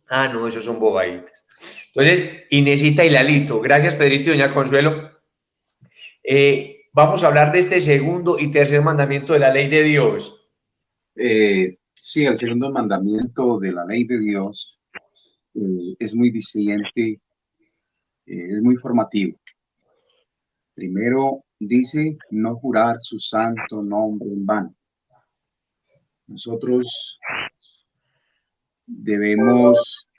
Ah, no, esos son bobaditas. Entonces, Inesita y Lalito, gracias Pedrito y doña Consuelo. Vamos a hablar de este segundo y tercer mandamiento de la ley de Dios. Sí, el segundo mandamiento de la ley de Dios es muy disidente, es muy formativo. Primero dice, no jurar su santo nombre en vano. Nosotros debemos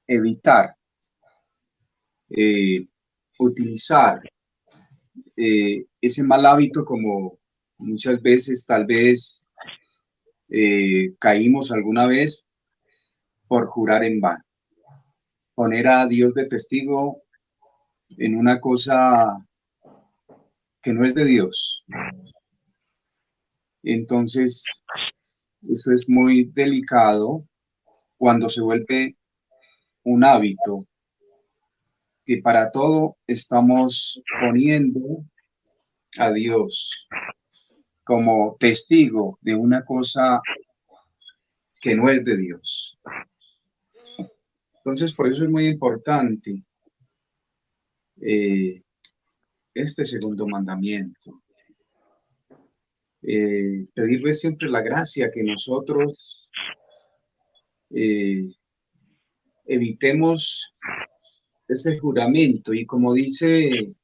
evitar utilizar ese mal hábito, como muchas veces tal vez caímos alguna vez por jurar en vano. Poner a Dios de testigo en una cosa que no es de Dios. Entonces, eso es muy delicado cuando se vuelve un hábito que para todo estamos poniendo a Dios como testigo de una cosa que no es de Dios. Entonces, por eso es muy importante este segundo mandamiento. Pedirle siempre la gracia que nosotros evitemos ese juramento, y como dice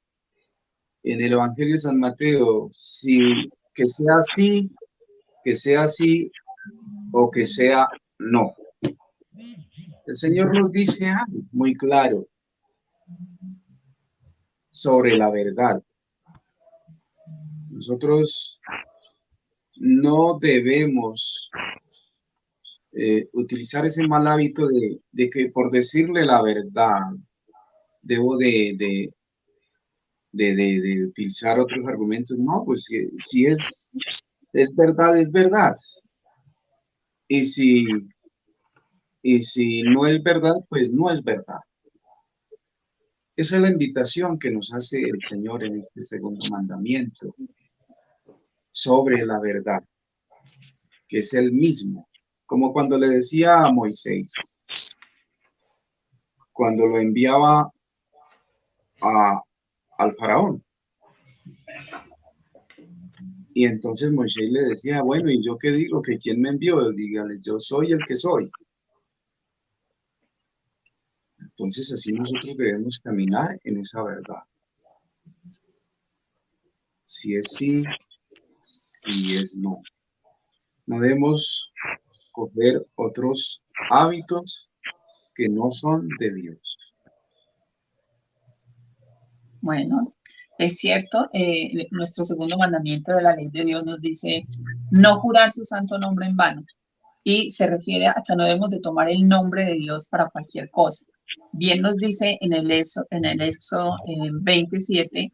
en el Evangelio de San Mateo, que sea así o que sea no. El Señor nos dice algo muy claro sobre la verdad. Nosotros no debemos utilizar ese mal hábito de que por decirle la verdad debo de utilizar otros argumentos. No, pues si es verdad, es verdad. Y si no es verdad, pues no es verdad. Esa es la invitación que nos hace el Señor en este segundo mandamiento sobre la verdad, que es el mismo, como cuando le decía a Moisés, cuando lo enviaba al faraón. Y entonces Moisés le decía, bueno, ¿y yo qué digo? ¿Que quién me envió? Dígale, yo soy el que soy. Entonces así nosotros debemos caminar en esa verdad. Si es sí, si es no. No debemos coger otros hábitos que no son de Dios. Bueno, es cierto, nuestro segundo mandamiento de la ley de Dios nos dice no jurar su santo nombre en vano, y se refiere a que no debemos de tomar el nombre de Dios para cualquier cosa. Bien nos dice en el Éxodo 27,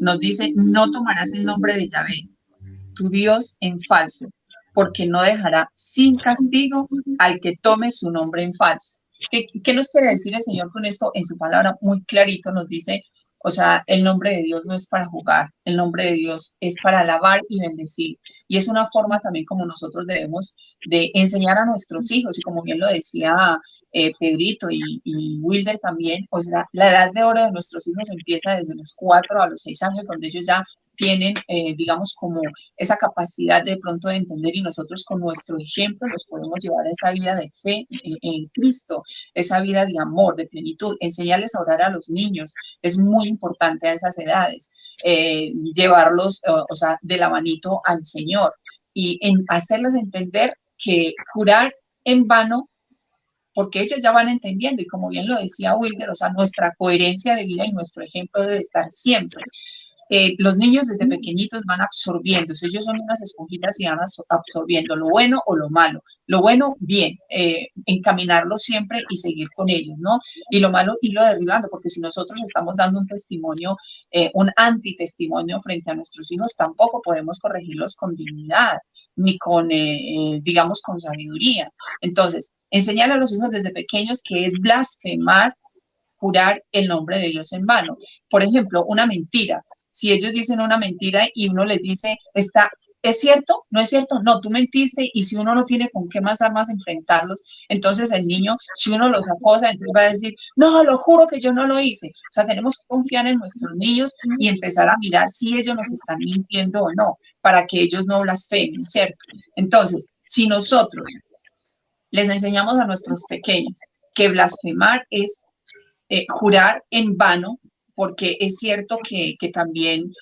nos dice, no tomarás el nombre de Yahvé, tu Dios, en falso, porque no dejará sin castigo al que tome su nombre en falso. ¿Qué nos quiere decir el Señor con esto? En su palabra muy clarito nos dice, o sea, el nombre de Dios no es para jugar, el nombre de Dios es para alabar y bendecir. Y es una forma también como nosotros debemos de enseñar a nuestros hijos, y como bien lo decía Pedrito y Wilder también, o sea, la edad de oro de nuestros hijos empieza desde los 4 a los 6 años, donde ellos ya tienen, digamos, como esa capacidad de pronto de entender, y nosotros con nuestro ejemplo los podemos llevar a esa vida de fe en Cristo, esa vida de amor, de plenitud. Enseñarles a orar a los niños es muy importante a esas edades, llevarlos, o sea, de la manito al Señor. y en hacerles entender que jurar en vano, porque ellos ya van entendiendo, y como bien lo decía Wilder, o sea, nuestra coherencia de vida y nuestro ejemplo debe estar siempre. Los niños desde pequeñitos van absorbiendo, ellos son unas esponjitas y van absorbiendo lo bueno o lo malo. Lo bueno, bien, encaminarlo siempre y seguir con ellos, ¿no? Y lo malo, irlo derribando, porque si nosotros estamos dando un testimonio, un antitestimonio frente a nuestros hijos, tampoco podemos corregirlos con dignidad, ni con, digamos, con sabiduría. Entonces, enseñar a los hijos desde pequeños que es blasfemar jurar el nombre de Dios en vano. Por ejemplo, una mentira. Si ellos dicen una mentira y uno les dice, ¿es cierto? ¿No es cierto? No, tú mentiste, y si uno no tiene con qué más armas enfrentarlos, entonces el niño, si uno los acosa, entonces va a decir, no, lo juro que yo no lo hice. O sea, tenemos que confiar en nuestros niños y empezar a mirar si ellos nos están mintiendo o no, para que ellos no blasfemen, ¿cierto? Entonces, si nosotros les enseñamos a nuestros pequeños que blasfemar es jurar en vano, porque es cierto que también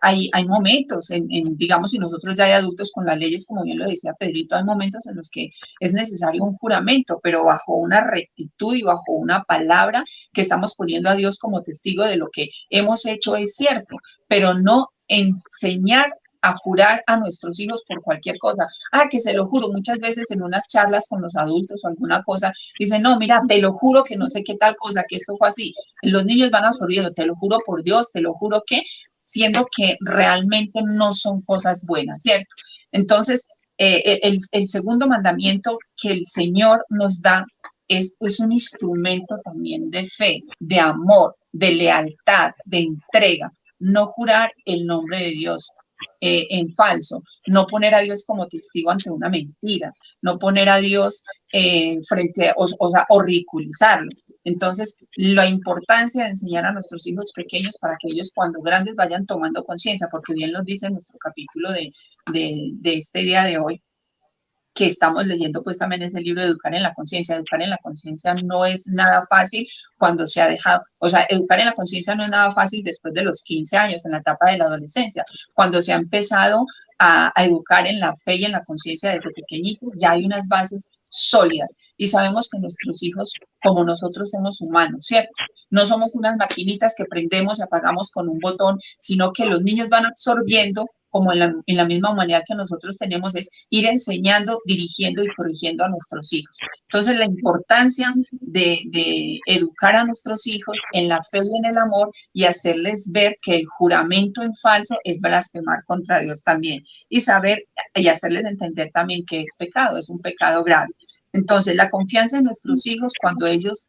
hay momentos, digamos, si nosotros ya de adultos con las leyes, como bien lo decía Pedrito, hay momentos en los que es necesario un juramento, pero bajo una rectitud y bajo una palabra que estamos poniendo a Dios como testigo de lo que hemos hecho es cierto, pero no enseñar a jurar a nuestros hijos por cualquier cosa. Que se lo juro, muchas veces en unas charlas con los adultos o alguna cosa, dicen, no, mira, te lo juro que no sé qué tal cosa, que esto fue así. Los niños van absorbiendo, te lo juro por Dios, te lo juro que, siendo que realmente no son cosas buenas, ¿cierto? Entonces, el segundo mandamiento que el Señor nos da es un instrumento también de fe, de amor, de lealtad, de entrega. No jurar el nombre de Dios en falso, no poner a Dios como testigo ante una mentira, no poner a Dios frente, o ridiculizarlo. Entonces, la importancia de enseñar a nuestros hijos pequeños para que ellos cuando grandes vayan tomando conciencia, porque bien nos dice en nuestro capítulo de este día de hoy, que estamos leyendo, pues también es el libro de Educar en la Conciencia. Educar en la conciencia no es nada fácil cuando se ha dejado, o sea, educar en la conciencia no es nada fácil después de los 15 años, en la etapa de la adolescencia, cuando se ha empezado a educar en la fe y en la conciencia desde pequeñitos, ya hay unas bases sólidas y sabemos que nuestros hijos, como nosotros, somos humanos, ¿cierto? No somos unas maquinitas que prendemos y apagamos con un botón, sino que los niños van absorbiendo, como en la misma humanidad que nosotros tenemos, es ir enseñando, dirigiendo y corrigiendo a nuestros hijos. Entonces, la importancia de educar a nuestros hijos en la fe y en el amor y hacerles ver que el juramento en falso es blasfemar contra Dios también, y saber y hacerles entender también que es pecado, es un pecado grave. Entonces, la confianza en nuestros hijos cuando ellos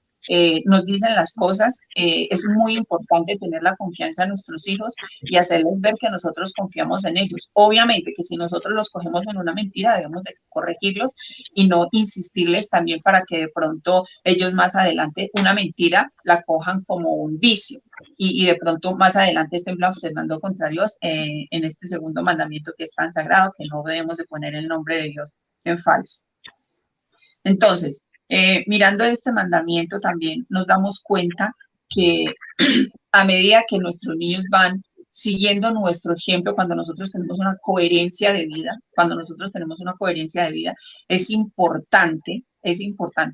nos dicen las cosas, es muy importante tener la confianza en nuestros hijos y hacerles ver que nosotros confiamos en ellos. Obviamente que si nosotros los cogemos en una mentira, debemos de corregirlos y no insistirles también para que de pronto ellos más adelante una mentira la cojan como un vicio y de pronto más adelante estén blasfemando contra Dios en este segundo mandamiento que es tan sagrado, que no debemos de poner el nombre de Dios en falso. Entonces, mirando este mandamiento también nos damos cuenta que a medida que nuestros niños van siguiendo nuestro ejemplo, cuando nosotros tenemos una coherencia de vida, es importante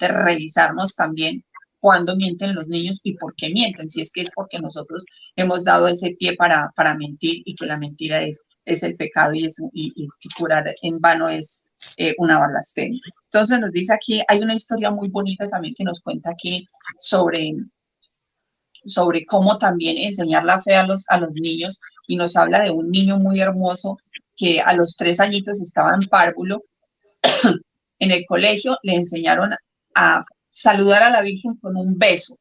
revisarnos también cuándo mienten los niños y por qué mienten, si es que es porque nosotros hemos dado ese pie para mentir y que la mentira es el pecado y jurar en vano es una blasfemia. Entonces nos dice aquí, hay una historia muy bonita también que nos cuenta aquí sobre cómo también enseñar la fe a los niños, y nos habla de un niño muy hermoso que a los 3 añitos estaba en párvulo. En el colegio le enseñaron a saludar a la Virgen con un beso,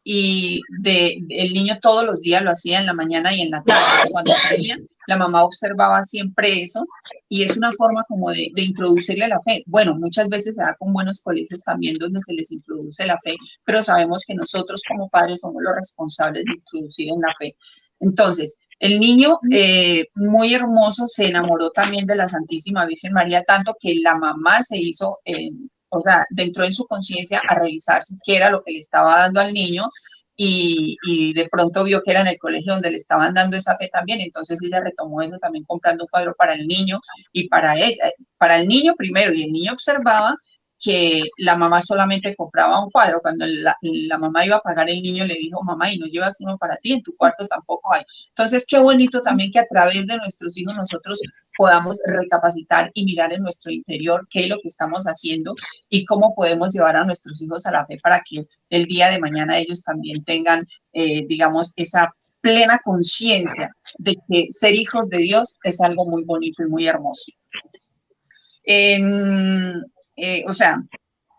y el niño todos los días lo hacía en la mañana y en la tarde. Cuando salía, la mamá observaba siempre eso, y es una forma como de introducirle la fe. Bueno, muchas veces se da con buenos colegios también donde se les introduce la fe, pero sabemos que nosotros como padres somos los responsables de introducir en la fe. Entonces, el niño, muy hermoso, se enamoró también de la Santísima Virgen María, tanto que la mamá se hizo, o sea, entró en su conciencia a revisar qué era lo que le estaba dando al niño, y de pronto vio que era en el colegio donde le estaban dando esa fe también, entonces ella retomó eso también comprando un cuadro para el niño y para ella, para el niño primero, y el niño observaba que la mamá solamente compraba un cuadro. Cuando la mamá iba a pagar, el niño le dijo, mamá, ¿y no llevas uno para ti? En tu cuarto tampoco hay. Entonces, qué bonito también que a través de nuestros hijos nosotros podamos recapacitar y mirar en nuestro interior qué es lo que estamos haciendo y cómo podemos llevar a nuestros hijos a la fe para que el día de mañana ellos también tengan, digamos, esa plena conciencia de que ser hijos de Dios es algo muy bonito y muy hermoso. O sea,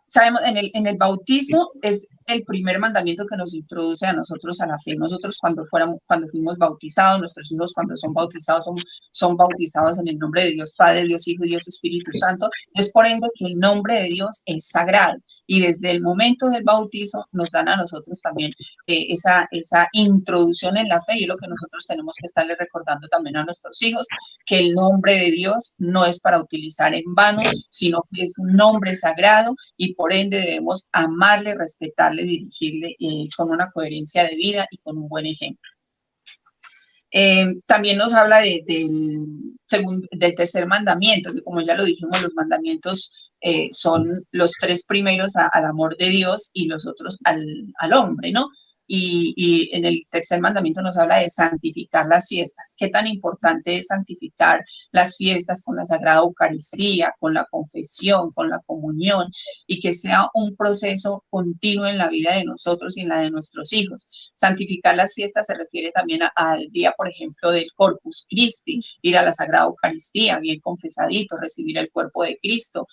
sabemos, en el bautismo es el primer mandamiento que nos introduce a nosotros a la fe. Nosotros cuando fuimos bautizados, nuestros hijos cuando son bautizados, son bautizados en el nombre de Dios Padre, Dios Hijo y Dios Espíritu Santo. Es por ende que el nombre de Dios es sagrado. Y desde el momento del bautizo nos dan a nosotros también esa introducción en la fe, y es lo que nosotros tenemos que estarle recordando también a nuestros hijos, que el nombre de Dios no es para utilizar en vano, sino que es un nombre sagrado y por ende debemos amarle, respetarle, dirigirle con una coherencia de vida y con un buen ejemplo. También nos habla del tercer mandamiento, que como ya lo dijimos, los mandamientos son los 3 primeros al amor de Dios y los otros al hombre, ¿no? Y en el tercer mandamiento nos habla de santificar las fiestas. Qué tan importante es santificar las fiestas con la Sagrada Eucaristía, con la confesión, con la comunión, y que sea un proceso continuo en la vida de nosotros y en la de nuestros hijos. Santificar las fiestas se refiere también al día, por ejemplo, del Corpus Christi, ir a la Sagrada Eucaristía, bien confesadito, recibir el cuerpo de Cristo.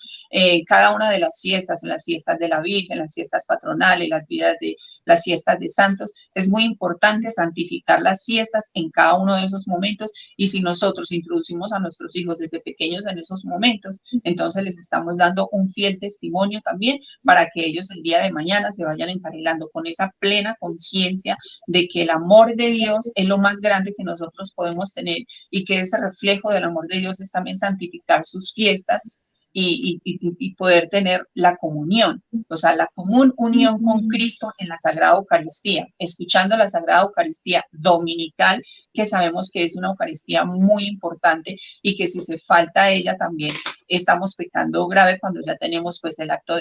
Cada una de las fiestas, en las fiestas de la Virgen, las fiestas patronales, las fiestas de santos, es muy importante santificar las fiestas en cada uno de esos momentos, y si nosotros introducimos a nuestros hijos desde pequeños en esos momentos, entonces les estamos dando un fiel testimonio también para que ellos el día de mañana se vayan encarrilando con esa plena conciencia de que el amor de Dios es lo más grande que nosotros podemos tener, y que ese reflejo del amor de Dios es también santificar sus fiestas y poder tener la comunión, o sea, la común unión con Cristo en la Sagrada Eucaristía, escuchando la Sagrada Eucaristía dominical, que sabemos que es una Eucaristía muy importante y que si se falta a ella también estamos pecando grave cuando ya tenemos pues el acto,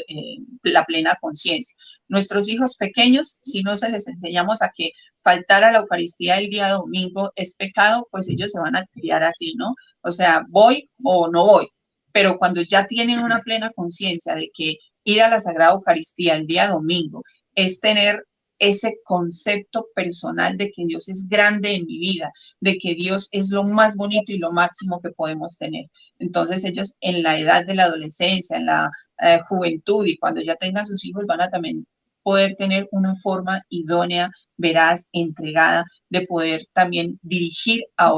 la plena conciencia. Nuestros hijos pequeños, si no se les enseñamos a que faltar a la Eucaristía el día domingo es pecado, pues ellos se van a criar así, ¿no? O sea, voy o no voy. Pero cuando ya tienen una plena conciencia de que ir a la Sagrada Eucaristía el día domingo es tener ese concepto personal de que Dios es grande en mi vida, de que Dios es lo más bonito y lo máximo que podemos tener. Entonces ellos en la edad de la adolescencia, en la juventud, y cuando ya tengan sus hijos, van a también poder tener una forma idónea, veraz, entregada, de poder también dirigir a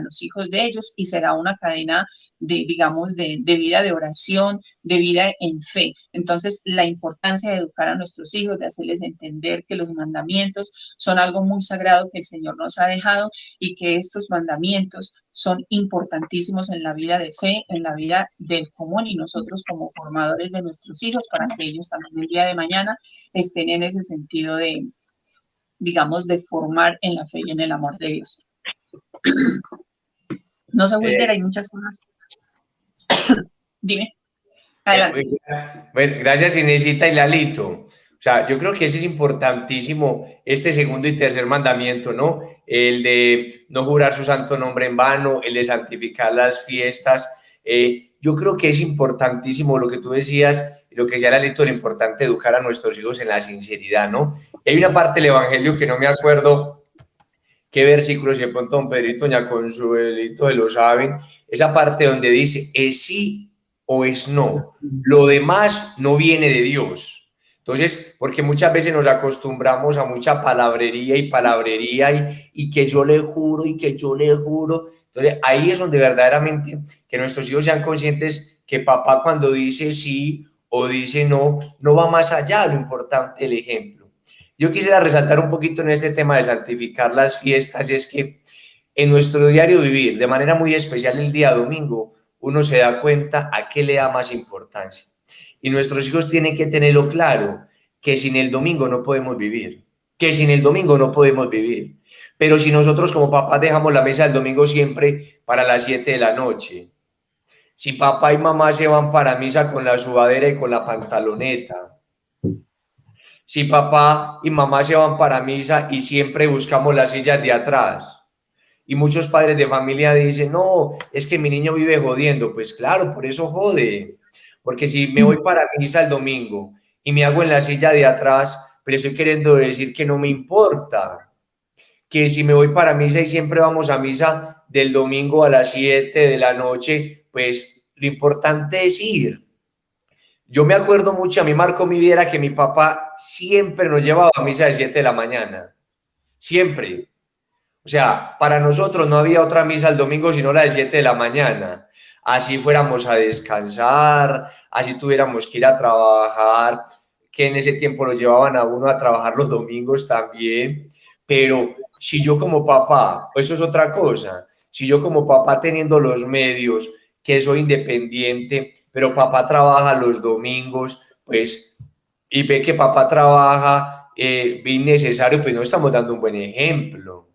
los hijos de ellos, y será una cadena digamos, de vida de oración, de vida en fe. Entonces, la importancia de educar a nuestros hijos, de hacerles entender que los mandamientos son algo muy sagrado que el Señor nos ha dejado, y que estos mandamientos son importantísimos en la vida de fe, en la vida del común, y nosotros como formadores de nuestros hijos, para que ellos también el día de mañana estén en ese sentido de, digamos, de formar en la fe y en el amor de Dios. No sé, Wilder, hay muchas cosas. Dime. Adelante. Bueno, gracias, Inesita y Lalito. O sea, yo creo que ese es importantísimo, este segundo y tercer mandamiento, ¿no? El de no jurar su santo nombre en vano, el de santificar las fiestas. Yo creo que es importantísimo lo que tú decías, lo que decía Lalito, lo importante de educar a nuestros hijos en la sinceridad, ¿no? Hay una parte del Evangelio que no me acuerdo qué versículos, y de pronto don Pedrito Ña Consuelito lo saben, esa parte donde dice, es sí o es no, lo demás no viene de Dios. Entonces, porque muchas veces nos acostumbramos a mucha palabrería y que yo le juro y que yo le juro. Entonces, ahí es donde verdaderamente que nuestros hijos sean conscientes que papá cuando dice sí o dice no, no va más allá, lo importante el ejemplo. Yo quisiera resaltar un poquito en este tema de santificar las fiestas, y es que en nuestro diario vivir, de manera muy especial el día domingo, uno se da cuenta a qué le da más importancia. Y nuestros hijos tienen que tenerlo claro, que sin el domingo no podemos vivir. que sin el domingo no podemos vivir. Pero si nosotros como papás dejamos la mesa del domingo siempre para las 7 de la noche, si papá y mamá se van para misa con la sudadera y con la pantaloneta, si papá y mamá se van para misa y siempre buscamos las sillas de atrás, y muchos padres de familia dicen, no, es que mi niño vive jodiendo. Pues claro, por eso jode. Porque si me voy para misa el domingo y me hago en la silla de atrás, pero estoy queriendo decir que no me importa. Que si me voy para misa y siempre vamos a misa del domingo a las 7 de la noche, pues lo importante es ir. Yo me acuerdo mucho, a mí marcó mi vida que mi papá siempre nos llevaba a misa de 7 de la mañana. Siempre. O sea, para nosotros no había otra misa el domingo sino la de 7 de la mañana. Así fuéramos a descansar, así tuviéramos que ir a trabajar, que en ese tiempo lo llevaban a uno a trabajar los domingos también. Pero si yo como papá, eso es otra cosa, si yo como papá teniendo los medios, que soy independiente, pero papá trabaja los domingos, pues, y ve que papá trabaja innecesario, pues no estamos dando un buen ejemplo.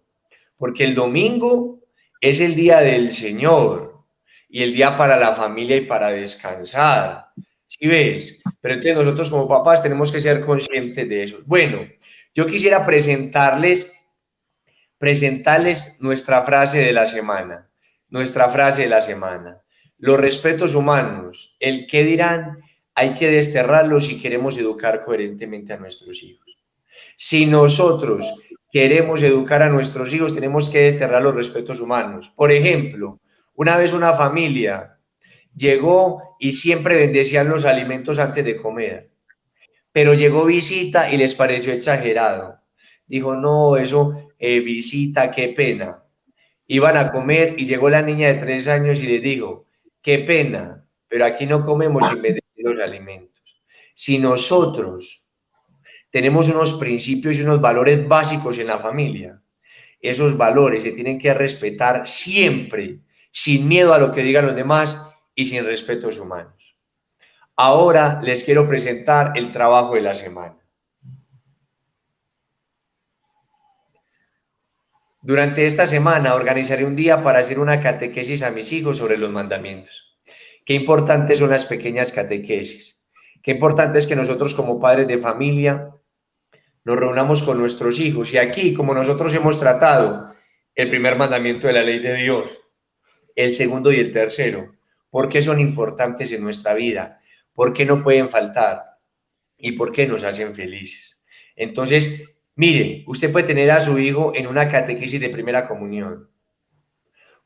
Porque el domingo es el día del Señor y el día para la familia y para descansar. ¿Sí ves? Pero entonces nosotros como papás tenemos que ser conscientes de eso. Bueno, yo quisiera presentarles nuestra frase de la semana. Nuestra frase de la semana. Los respetos humanos, el qué dirán, hay que desterrarlos si queremos educar coherentemente a nuestros hijos. Si nosotros queremos educar a nuestros hijos, tenemos que desterrar los respetos humanos. Por ejemplo, una vez una familia llegó y siempre bendecían los alimentos antes de comer, pero llegó visita y les pareció exagerado. Dijo, no, eso, visita, qué pena. Iban a comer y llegó la niña de 3 años y les dijo, qué pena, pero aquí no comemos sin bendecir los alimentos. Si nosotros tenemos unos principios y unos valores básicos en la familia, esos valores se tienen que respetar siempre, sin miedo a lo que digan los demás y sin respetos humanos. Ahora les quiero presentar el trabajo de la semana. Durante esta semana organizaré un día para hacer una catequesis a mis hijos sobre los mandamientos. Qué importantes son las pequeñas catequesis. Qué importante es que nosotros como padres de familia nos reunamos con nuestros hijos. Y aquí, como nosotros hemos tratado el primer mandamiento de la ley de Dios, el segundo y el tercero, ¿por qué son importantes en nuestra vida? ¿Por qué no pueden faltar? ¿Y por qué nos hacen felices? Entonces, mire, usted puede tener a su hijo en una catequesis de primera comunión.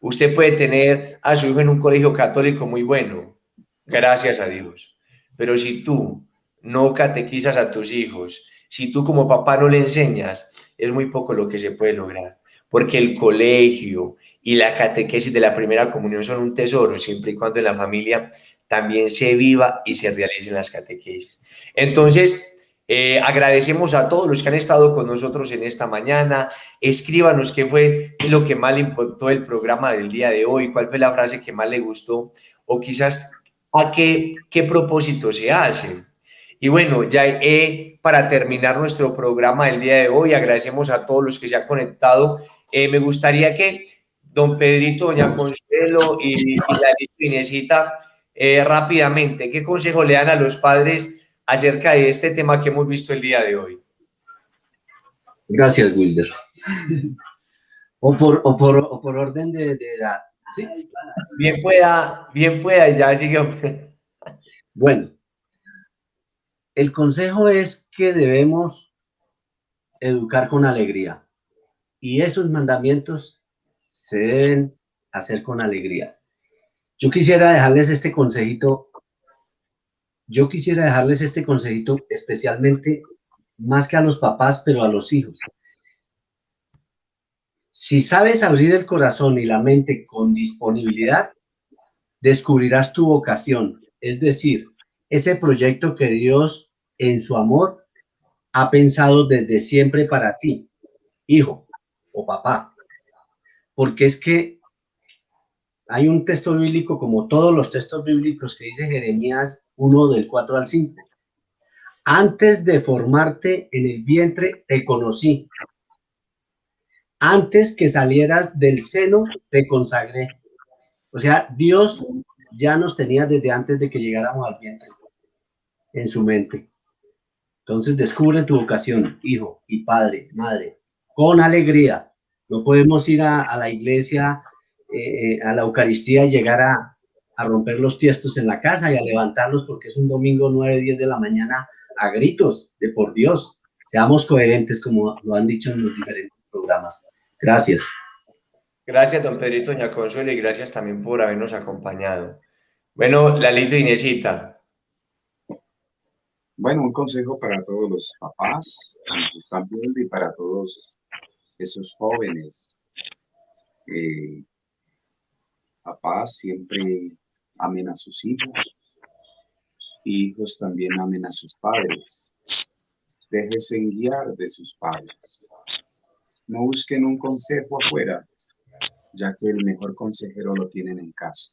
Usted puede tener a su hijo en un colegio católico muy bueno, gracias a Dios. Pero si tú no catequizas a tus hijos, si tú como papá no le enseñas, es muy poco lo que se puede lograr. Porque el colegio y la catequesis de la primera comunión son un tesoro, siempre y cuando en la familia también se viva y se realicen las catequesis. Entonces, agradecemos a todos los que han estado con nosotros en esta mañana. Escríbanos qué fue lo que más le importó del programa del día de hoy, cuál fue la frase que más le gustó o quizás a qué propósito se hace. Y bueno, ya para terminar nuestro programa del día de hoy, agradecemos a todos los que se han conectado. Me gustaría que don Pedrito, doña Consuelo y la Inesita, rápidamente, ¿qué consejo le dan a los padres acerca de este tema que hemos visto el día de hoy? Gracias, Wilder. O por orden de edad. ¿Sí? Bien pueda, y ya sigue. Bueno, el consejo es que debemos educar con alegría y esos mandamientos se deben hacer con alegría. Yo quisiera dejarles este consejito especialmente más que a los papás, pero a los hijos. Si sabes abrir el corazón y la mente con disponibilidad, descubrirás tu vocación, es decir, ese proyecto que Dios en su amor ha pensado desde siempre para ti, hijo o papá. Porque es que hay un texto bíblico, como todos los textos bíblicos, que dice Jeremías 1, del 4 al 5. Antes de formarte en el vientre, te conocí. Antes que salieras del seno, te consagré. O sea, Dios ya nos tenía desde antes de que llegáramos al vientre, en su mente. Entonces, descubre tu vocación, hijo y padre, madre, con alegría. No podemos ir a la iglesia, a la Eucaristía y llegar a romper los tiestos en la casa y a levantarlos porque es un domingo 9, 10 de la mañana a gritos de por Dios. Seamos coherentes, como lo han dicho en los diferentes programas. Gracias. Gracias, don Pedrito, doña Consuelo, y gracias también por habernos acompañado. Bueno, Lalito y Inesita. Bueno, un consejo para todos los papás que nos están viendo y para todos esos jóvenes. Papás siempre amen a sus hijos, hijos también amen a sus padres. Déjense guiar de sus padres. No busquen un consejo afuera, ya que el mejor consejero lo tienen en casa,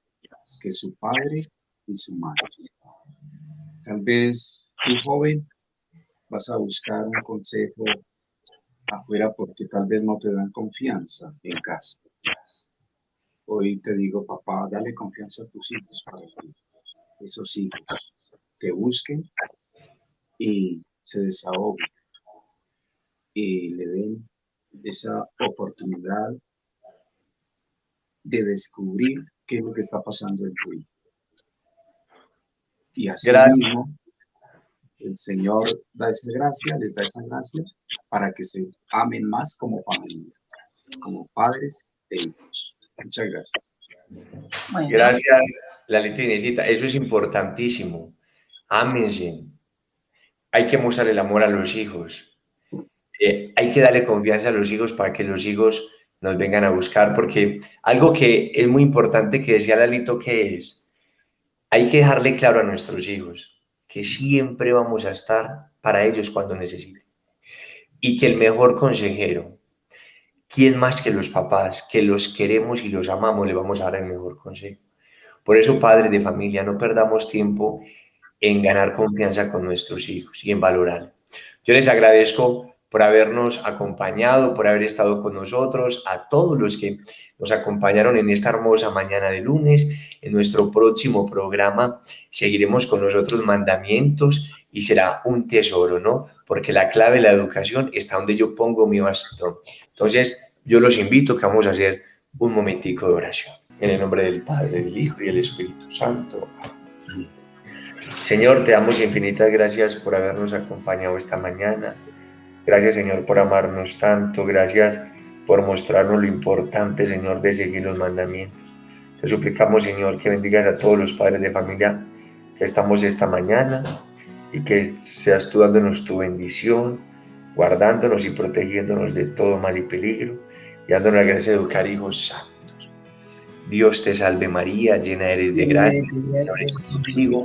que es su padre y su madre. Tal vez tú, joven, vas a buscar un consejo afuera porque tal vez no te dan confianza en casa. Hoy te digo, papá, dale confianza a tus hijos para que esos hijos te busquen y se desahoguen y le den esa oportunidad de descubrir qué es lo que está pasando en tu vida. Y así mismo, el Señor da esa gracia, les da esa gracia para que se amen más como familia, como padres e hijos. Muchas gracias. Bueno. Gracias, Lalito y Inesita. Eso es importantísimo. Ámense. Hay que mostrar el amor a los hijos. Hay que darle confianza a los hijos para que los hijos nos vengan a buscar, porque algo que es muy importante que decía Lalito, que es, hay que dejarle claro a nuestros hijos que siempre vamos a estar para ellos cuando necesiten. Y que el mejor consejero, ¿quién más que los papás, que los queremos y los amamos, le vamos a dar el mejor consejo? Por eso, padres de familia, no perdamos tiempo en ganar confianza con nuestros hijos y en valorar. Yo les agradezco por habernos acompañado, por haber estado con nosotros, a todos los que nos acompañaron en esta hermosa mañana de lunes. En nuestro próximo programa seguiremos con los otros mandamientos y será un tesoro, ¿no? Porque la clave de la educación está donde yo pongo mi bastón. Entonces, yo los invito que vamos a hacer un momentico de oración. En el nombre del Padre, del Hijo y del Espíritu Santo. Amén. Señor, te damos infinitas gracias por habernos acompañado esta mañana. Gracias, Señor, por amarnos tanto. Gracias por mostrarnos lo importante, Señor, de seguir los mandamientos. Te suplicamos, Señor, que bendigas a todos los padres de familia que estamos esta mañana y que seas tú dándonos tu bendición, guardándonos y protegiéndonos de todo mal y peligro y dándonos la gracia de educar hijos santos. Dios te salve María, llena eres de gracia, el Señor es contigo.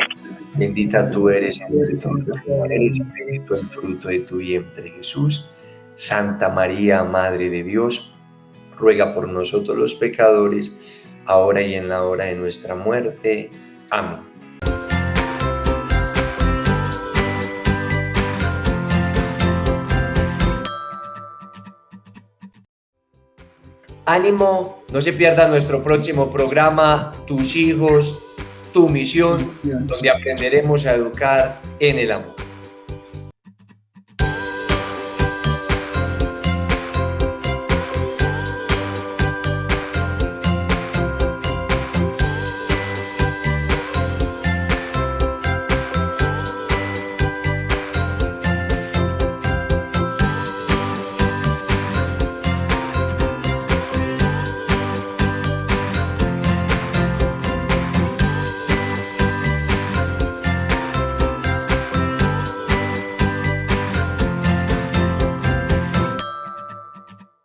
Bendita tú eres entre todas las mujeres, bendito el fruto de tu vientre, Jesús. Santa María, Madre de Dios, ruega por nosotros los pecadores, ahora y en la hora de nuestra muerte. Amén. Ánimo, no se pierda nuestro próximo programa, Tus hijos, tu misión, donde aprenderemos a educar en el amor.